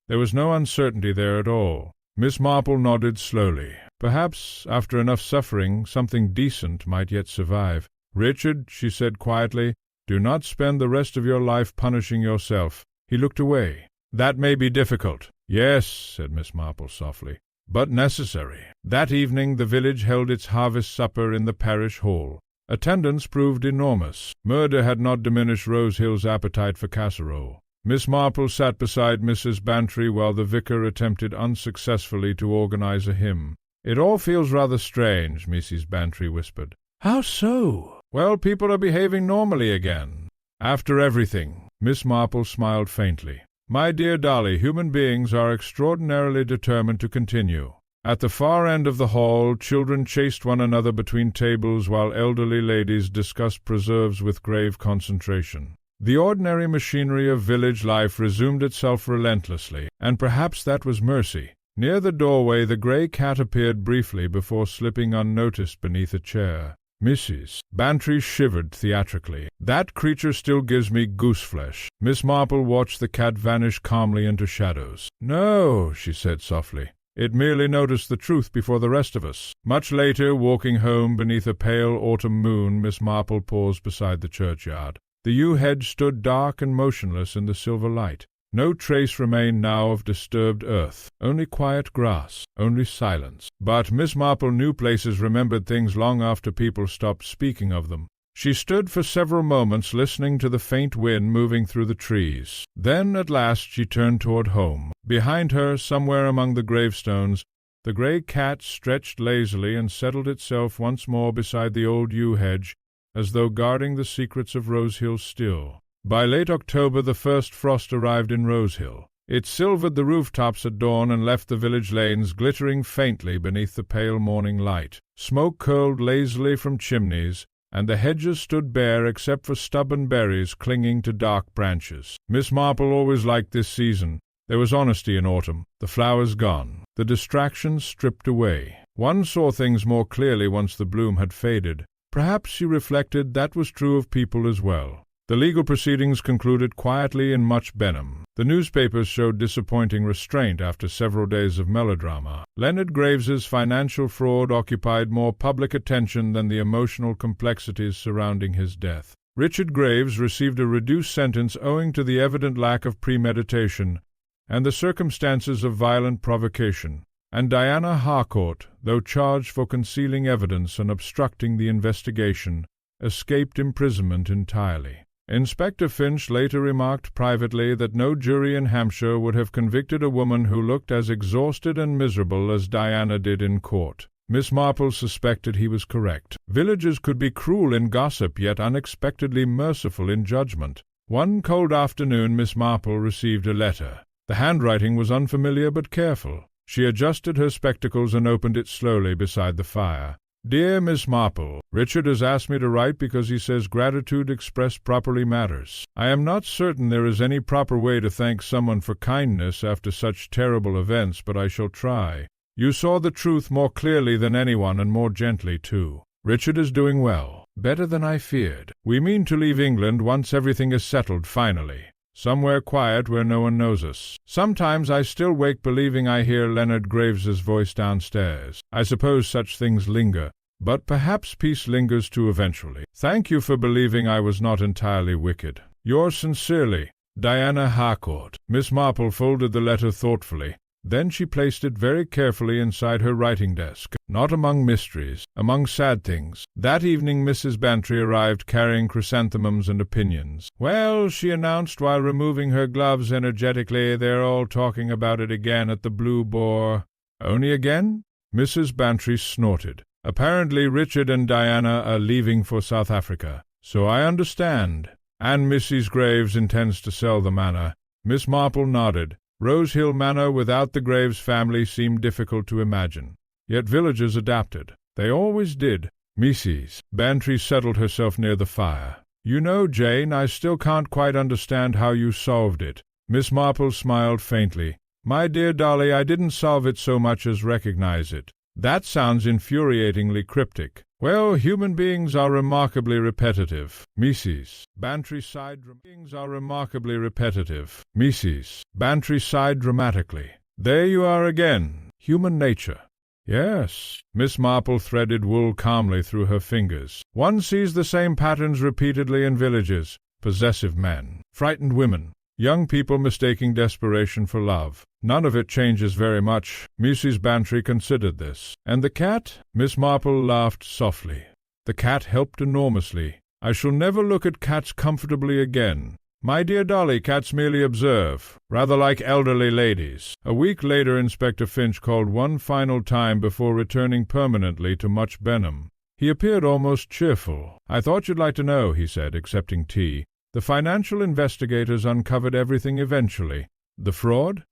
There was no uncertainty there at all. Miss Marple nodded slowly. Perhaps, after enough suffering, something decent might yet survive. "Richard," she said quietly, "do not spend the rest of your life punishing yourself." He looked away. "That may be difficult." "Yes," said Miss Marple softly, "but necessary." That evening the village held its harvest supper in the parish hall. Attendance proved enormous. Murder had not diminished Rose Hill's appetite for casserole. Miss Marple sat beside Mrs. Bantry while the vicar attempted unsuccessfully to organize a hymn. "It all feels rather strange," Mrs. Bantry whispered. "How so?" "Well, people are behaving normally again. After everything." Miss Marple smiled faintly. "My dear Dolly, human beings are extraordinarily determined to continue." At the far end of the hall, children chased one another between tables while elderly ladies discussed preserves with grave concentration. The ordinary machinery of village life resumed itself relentlessly, and perhaps that was mercy. Near the doorway the grey cat appeared briefly before slipping unnoticed beneath a chair. Mrs. Bantry shivered theatrically. "That creature still gives me gooseflesh." Miss Marple watched the cat vanish calmly into shadows. "No," she said softly. "It merely noticed the truth before the rest of us." Much later, walking home beneath a pale autumn moon, Miss Marple paused beside the churchyard. The yew hedge stood dark and motionless in the silver light. No trace remained now of disturbed earth, only quiet grass, only silence. But Miss Marple knew places remembered things long after people stopped speaking of them. She stood for several moments listening to the faint wind moving through the trees. Then, at last, she turned toward home. Behind her, somewhere among the gravestones, the grey cat stretched lazily and settled itself once more beside the old yew hedge, as though guarding the secrets of Rosehill still. By late October the first frost arrived in Rosehill. It silvered the rooftops at dawn and left the village lanes glittering faintly beneath the pale morning light. Smoke curled lazily from chimneys, and the hedges stood bare except for stubborn berries clinging to dark branches. Miss Marple always liked this season. There was honesty in autumn, the flowers gone, the distractions stripped away. One saw things more clearly once the bloom had faded. Perhaps, she reflected, that was true of people as well. The legal proceedings concluded quietly in much Benham. The newspapers showed disappointing restraint after several days of melodrama. Leonard Graves's financial fraud occupied more public attention than the emotional complexities surrounding his death. Richard Graves received a reduced sentence owing to the evident lack of premeditation and the circumstances of violent provocation, and Diana Harcourt, though charged for concealing evidence and obstructing the investigation, escaped imprisonment entirely. Inspector Finch later remarked privately that no jury in Hampshire would have convicted a woman who looked as exhausted and miserable as Diana did in court. Miss Marple suspected he was correct. Villagers could be cruel in gossip, yet unexpectedly merciful in judgment. One cold afternoon Miss Marple received a letter. The handwriting was unfamiliar but careful. She adjusted her spectacles and opened it slowly beside the fire. Dear Miss Marple, Richard has asked me to write because he says gratitude expressed properly matters. I am not certain there is any proper way to thank someone for kindness after such terrible events, but I shall try. You saw the truth more clearly than anyone, and more gently, too. Richard is doing well, better than I feared. We mean to leave England once everything is settled finally. Somewhere quiet where no one knows us. Sometimes I still wake believing I hear Leonard Graves's voice downstairs. I suppose such things linger, but perhaps peace lingers too eventually. Thank you for believing I was not entirely wicked. Yours sincerely, Diana Harcourt. Miss Marple folded the letter thoughtfully. Then she placed it very carefully inside her writing desk, not among mysteries, among sad things. That evening Mrs. Bantry arrived carrying chrysanthemums and opinions. "Well," she announced while removing her gloves energetically, "they're all talking about it again at the Blue Boar." "Only again?" Mrs. Bantry snorted. "Apparently Richard and Diana are leaving for South Africa. So I understand. And Mrs. Graves intends to sell the manor." Miss Marple nodded. Rosehill Manor without the Graves family seemed difficult to imagine. Yet villagers adapted. They always did. Mrs. Bantry settled herself near the fire. "You know, Jane, I still can't quite understand how you solved it." Miss Marple smiled faintly. "My dear Dolly, I didn't solve it so much as recognize it. That sounds infuriatingly cryptic. Well, human beings are remarkably repetitive." Mrs. Bantry sighed. "Beings are remarkably repetitive." Mrs. Bantry sighed dramatically. "There you are again. Human nature." "Yes." Miss Marple threaded wool calmly through her fingers. "One sees the same patterns repeatedly in villages. Possessive men, frightened women, young people mistaking desperation for love. None of it changes very much." Mrs. Bantry considered this. "And the cat?" Miss Marple laughed softly. "The cat helped enormously. I shall never look at cats comfortably again. My dear Dolly, cats merely observe, rather like elderly ladies." A week later Inspector Finch called one final time before returning permanently to Much Benham. He appeared almost cheerful. "I thought you'd like to know," he said, accepting tea. "The financial investigators uncovered everything eventually." "The fraud?"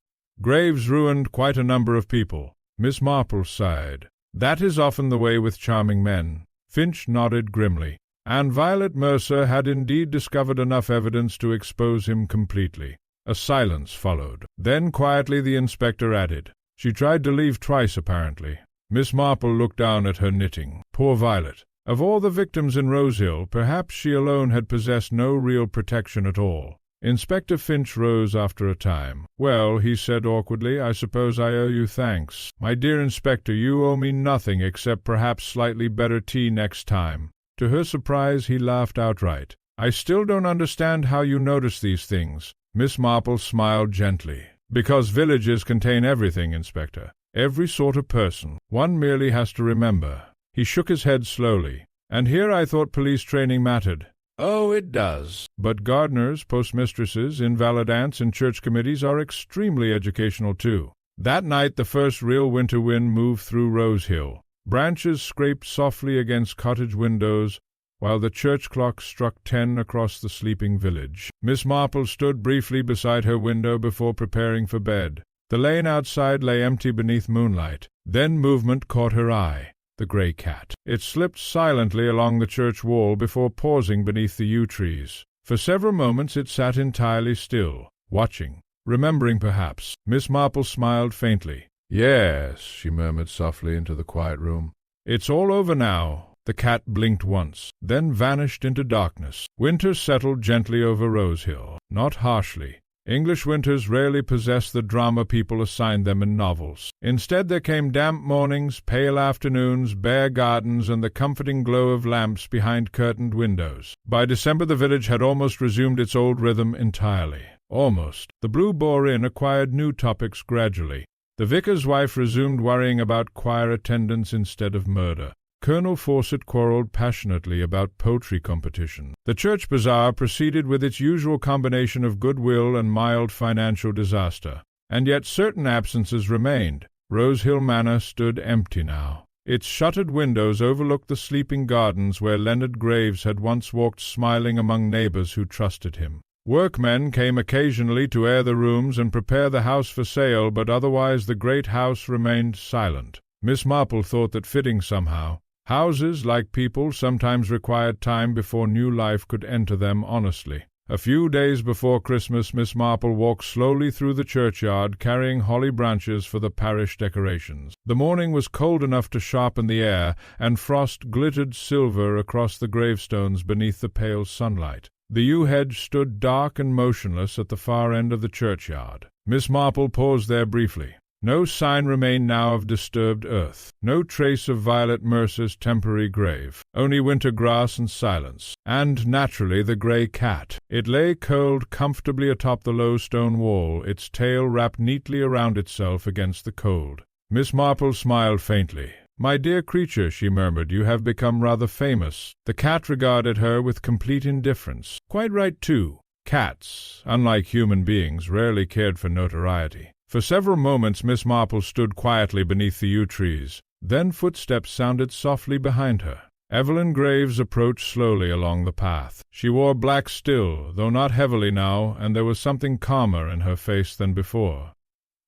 "Graves ruined quite a number of people." Miss Marple sighed. "That is often the way with charming men." Finch nodded grimly. "And Violet Mercer had indeed discovered enough evidence to expose him completely." A silence followed. Then quietly the inspector added, "She tried to leave twice, apparently." Miss Marple looked down at her knitting. Poor Violet. Of all the victims in Rosehill, perhaps she alone had possessed no real protection at all. Inspector Finch rose after a time. "Well," he said awkwardly, "I suppose I owe you thanks. My dear Inspector, you owe me nothing except perhaps slightly better tea next time." To her surprise, he laughed outright. "I still don't understand how you notice these things. Miss Marple smiled gently. "Because villages contain everything, Inspector. Every sort of person. One merely has to remember." He shook his head slowly. "And here I thought police training mattered." "Oh, it does. But gardeners, postmistresses, invalid aunts, and church committees are extremely educational too." That night the first real winter wind moved through Rose Hill. Branches scraped softly against cottage windows, while the church clock struck 10 across the sleeping village. Miss Marple stood briefly beside her window before preparing for bed. The lane outside lay empty beneath moonlight. Then movement caught her eye. The grey cat. It slipped silently along the church wall before pausing beneath the yew trees. For several moments it sat entirely still, watching, remembering perhaps. Miss Marple smiled faintly. "Yes," she murmured softly into the quiet room. "It's all over now." The cat blinked once, then vanished into darkness. Winter settled gently over Rose Hill, not harshly. English winters rarely possessed the drama people assigned them in novels. Instead there came damp mornings, pale afternoons, bare gardens, and the comforting glow of lamps behind curtained windows. By December the village had almost resumed its old rhythm entirely. Almost. The Blue Boar Inn acquired new topics gradually. The vicar's wife resumed worrying about choir attendance instead of murder. Colonel Fawcett quarrelled passionately about poetry competition. The church bazaar proceeded with its usual combination of goodwill and mild financial disaster. And yet certain absences remained. Rose Hill Manor stood empty now. Its shuttered windows overlooked the sleeping gardens where Leonard Graves had once walked smiling among neighbours who trusted him. Workmen came occasionally to air the rooms and prepare the house for sale, but otherwise the great house remained silent. Miss Marple thought that fitting somehow. Houses, like people, sometimes required time before new life could enter them honestly. A few days before Christmas, Miss Marple walked slowly through the churchyard, carrying holly branches for the parish decorations. The morning was cold enough to sharpen the air, and frost glittered silver across the gravestones beneath the pale sunlight. The yew hedge stood dark and motionless at the far end of the churchyard. Miss Marple paused there briefly. No sign remained now of disturbed earth, no trace of Violet Mercer's temporary grave, only winter grass and silence, and, naturally, the grey cat. It lay curled comfortably atop the low stone wall, its tail wrapped neatly around itself against the cold. Miss Marple smiled faintly. "My dear creature," she murmured, "you have become rather famous." The cat regarded her with complete indifference. Quite right, too. Cats, unlike human beings, rarely cared for notoriety. For several moments Miss Marple stood quietly beneath the yew trees. Then footsteps sounded softly behind her. Evelyn Graves approached slowly along the path. She wore black still, though not heavily now, and there was something calmer in her face than before.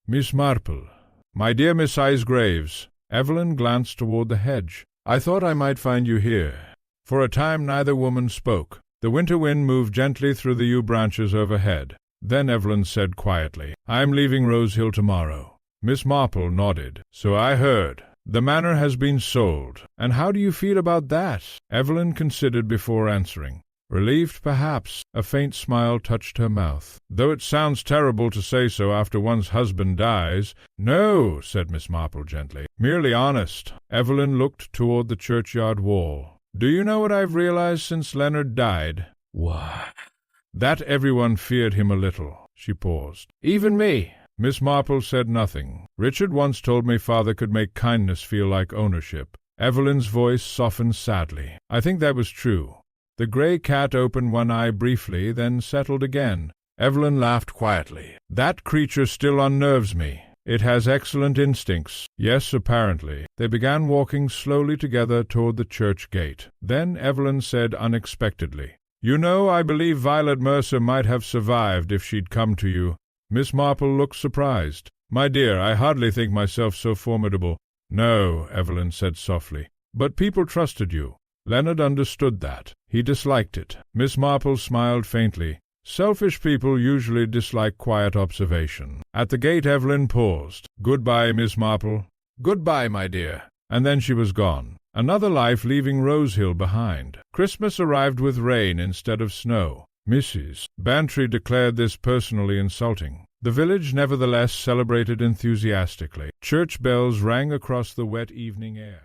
"Miss Marple." "My dear Miss Graves." Evelyn glanced toward the hedge. "I thought I might find you here." For a time neither woman spoke. The winter wind moved gently through the yew branches overhead. Then Evelyn said quietly, "I'm leaving Rose Hill tomorrow." Miss Marple nodded. "So I heard. The manor has been sold. And how do you feel about that?" Evelyn considered before answering. Relieved, perhaps. A faint smile touched her mouth. "Though it sounds terrible to say so after one's husband dies." "No," said Miss Marple gently. "Merely honest." Evelyn looked toward the churchyard wall. "Do you know what I've realized since Leonard died?" "What?" "That everyone feared him a little." She paused. "Even me." Miss Marple said nothing. "Richard once told me father could make kindness feel like ownership." Evelyn's voice softened sadly. "I think that was true." The grey cat opened one eye briefly, then settled again. Evelyn laughed quietly. "That creature still unnerves me. It has excellent instincts." "Yes, apparently." They began walking slowly together toward the church gate. Then Evelyn said unexpectedly, "You know, I believe Violet Mercer might have survived if she'd come to you." Miss Marple looked surprised. "My dear, I hardly think myself so formidable." "No," Evelyn said softly. "But people trusted you." Leonard understood that. He disliked it. Miss Marple smiled faintly. Selfish people usually dislike quiet observation. At the gate Evelyn paused. "Goodbye, Miss Marple." "Goodbye, my dear." And then she was gone. Another life leaving Rose Hill behind. Christmas arrived with rain instead of snow. Mrs. Bantry declared this personally insulting. The village nevertheless celebrated enthusiastically. Church bells rang across the wet evening air.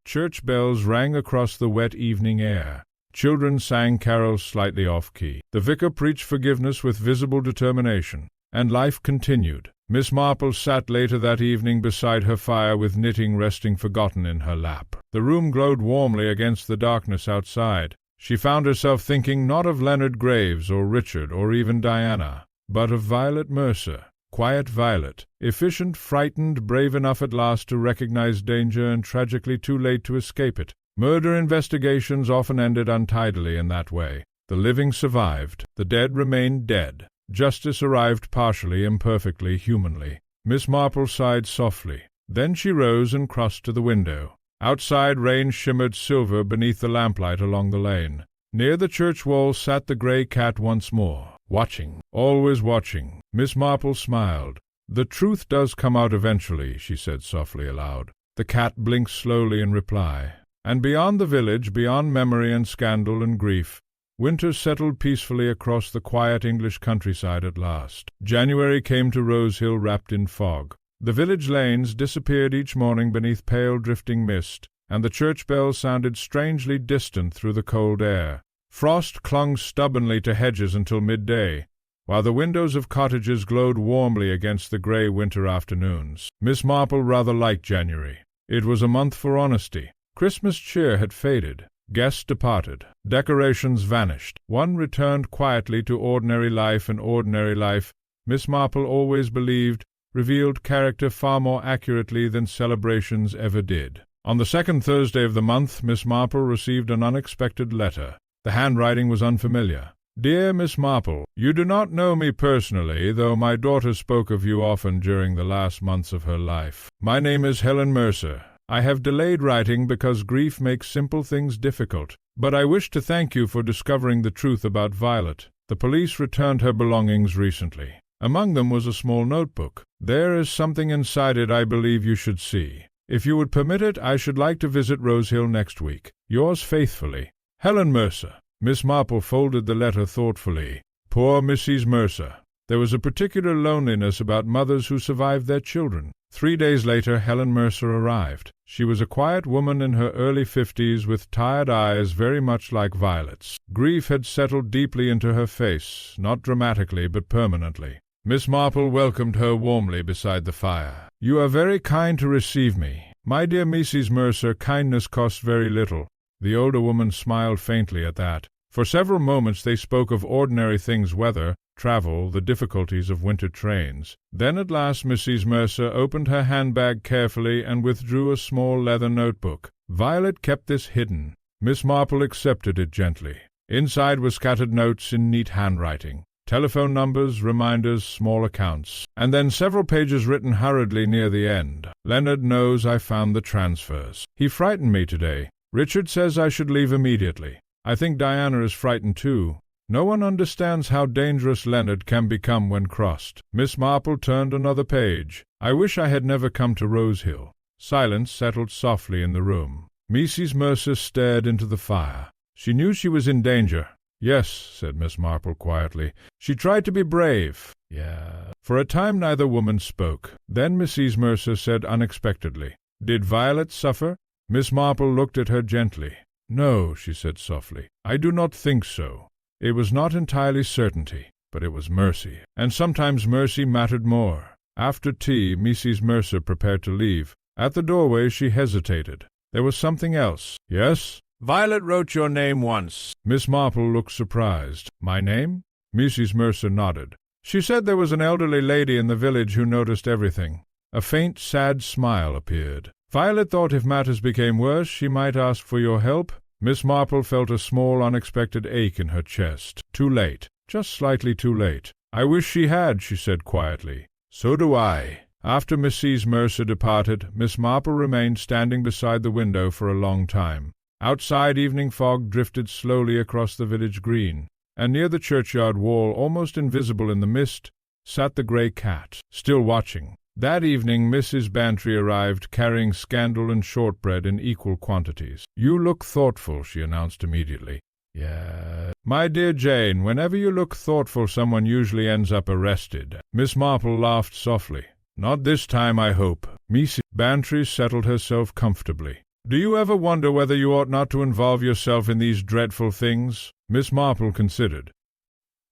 Church bells rang across the wet evening air. Children sang carols slightly off-key. The vicar preached forgiveness with visible determination, and life continued. Miss Marple sat later that evening beside her fire with knitting resting forgotten in her lap. The room glowed warmly against the darkness outside. She found herself thinking not of Leonard Graves or Richard or even Diana, but of Violet Mercer. Quiet Violet, efficient, frightened, brave enough at last to recognize danger and tragically too late to escape it. Murder investigations often ended untidily in that way. The living survived, the dead remained dead. Justice arrived partially, imperfectly, humanly. Miss Marple sighed softly. Then she rose and crossed to the window. Outside rain shimmered silver beneath the lamplight along the lane. Near the church wall sat the grey cat once more, watching, always watching. Miss Marple smiled. "The truth does come out eventually," she said softly aloud. The cat blinked slowly in reply. And beyond the village, beyond memory and scandal and grief, winter settled peacefully across the quiet English countryside at last. January came to Rose Hill wrapped in fog. The village lanes disappeared each morning beneath pale drifting mist, and the church bells sounded strangely distant through the cold air. Frost clung stubbornly to hedges until midday, while the windows of cottages glowed warmly against the grey winter afternoons. Miss Marple rather liked January. It was a month for honesty. Christmas cheer had faded. Guests departed. Decorations vanished. One returned quietly to ordinary life, and ordinary life, Miss Marple always believed, revealed character far more accurately than celebrations ever did. On the second Thursday of the month, Miss Marple received an unexpected letter. The handwriting was unfamiliar. "Dear Miss Marple, you do not know me personally, though my daughter spoke of you often during the last months of her life. My name is Helen Mercer. I have delayed writing because grief makes simple things difficult, but I wish to thank you for discovering the truth about Violet. The police returned her belongings recently. Among them was a small notebook. There is something inside it I believe you should see. If you would permit it, I should like to visit Rose Hill next week. Yours faithfully, Helen Mercer." Miss Marple folded the letter thoughtfully. Poor Mrs. Mercer. There was a particular loneliness about mothers who survived their children. 3 days later, Helen Mercer arrived. She was a quiet woman in her early 50s with tired eyes very much like Violet's. Grief had settled deeply into her face, not dramatically but permanently. Miss Marple welcomed her warmly beside the fire. "You are very kind to receive me. My dear Mrs. Mercer, kindness costs very little." The older woman smiled faintly at that. For several moments they spoke of ordinary things, weather, travel, the difficulties of winter trains. Then at last Mrs. Mercer opened her handbag carefully and withdrew a small leather notebook. Violet kept this hidden. Miss Marple accepted it gently. Inside were scattered notes in neat handwriting, telephone numbers, reminders, small accounts, and then several pages written hurriedly near the end. "Leonard knows I found the transfers. He frightened me today. Richard says I should leave immediately. I think Diana is frightened too. No one understands how dangerous Leonard can become when crossed." Miss Marple turned another page. "I wish I had never come to Rose Hill." Silence settled softly in the room. Mrs. Mercer stared into the fire. She knew she was in danger. "Yes," said Miss Marple quietly. "She tried to be brave." "Yeah." For a time neither woman spoke. Then Mrs. Mercer said unexpectedly, "Did Violet suffer?" Miss Marple looked at her gently. "No," she said softly, "I do not think so. It was not entirely certainty, but it was mercy, and sometimes mercy mattered more." After tea, Mrs. Mercer prepared to leave. At the doorway she hesitated. There was something else. "Yes?" "Violet wrote your name once." Miss Marple looked surprised. "My name?" Mrs. Mercer nodded. "She said there was an elderly lady in the village who noticed everything." A faint, sad smile appeared. "Violet thought if matters became worse, she might ask for your help." Miss Marple felt a small, unexpected ache in her chest. Too late. Just slightly too late. "I wish she had," she said quietly. "So do I." After Mrs. Mercer departed, Miss Marple remained standing beside the window for a long time. Outside, evening fog drifted slowly across the village green, and near the churchyard wall, almost invisible in the mist, sat the grey cat, still watching. That evening Mrs. Bantry arrived, carrying scandal and shortbread in equal quantities. "You look thoughtful," she announced immediately. "Yeah." "My dear Jane, whenever you look thoughtful someone usually ends up arrested." Miss Marple laughed softly. "Not this time, I hope." Mrs. Bantry settled herself comfortably. Do you ever wonder whether you ought not to involve yourself in these dreadful things?" Miss Marple considered.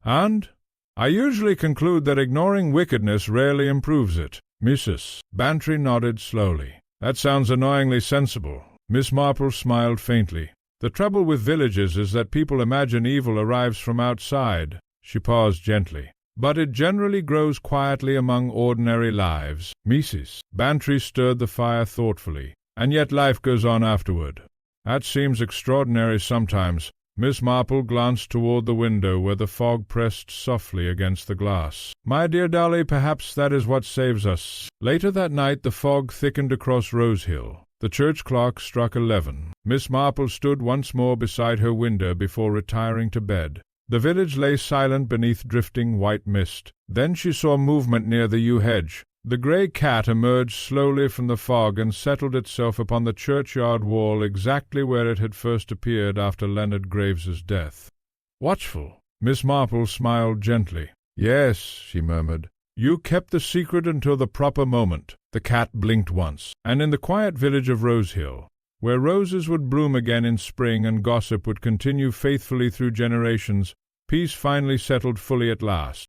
"And I usually conclude that ignoring wickedness rarely improves it." Mrs. Bantry nodded slowly. "That sounds annoyingly sensible." Miss Marple smiled faintly. "The trouble with villages is that people imagine evil arrives from outside." She paused gently. "But it generally grows quietly among ordinary lives." Mrs. Bantry stirred the fire thoughtfully. "And yet life goes on afterward. That seems extraordinary sometimes." Miss Marple glanced toward the window where the fog pressed softly against the glass. "My dear Dolly, perhaps that is what saves us." Later that night the fog thickened across Rose Hill. The church clock struck 11. Miss Marple stood once more beside her window before retiring to bed. The village lay silent beneath drifting white mist. Then she saw movement near the yew hedge. The grey cat emerged slowly from the fog and settled itself upon the churchyard wall exactly where it had first appeared after Leonard Graves's death. "Watchful." Miss Marple smiled gently. "Yes," she murmured. "You kept the secret until the proper moment." The cat blinked once, and in the quiet village of Rose Hill, where roses would bloom again in spring and gossip would continue faithfully through generations, peace finally settled fully at last.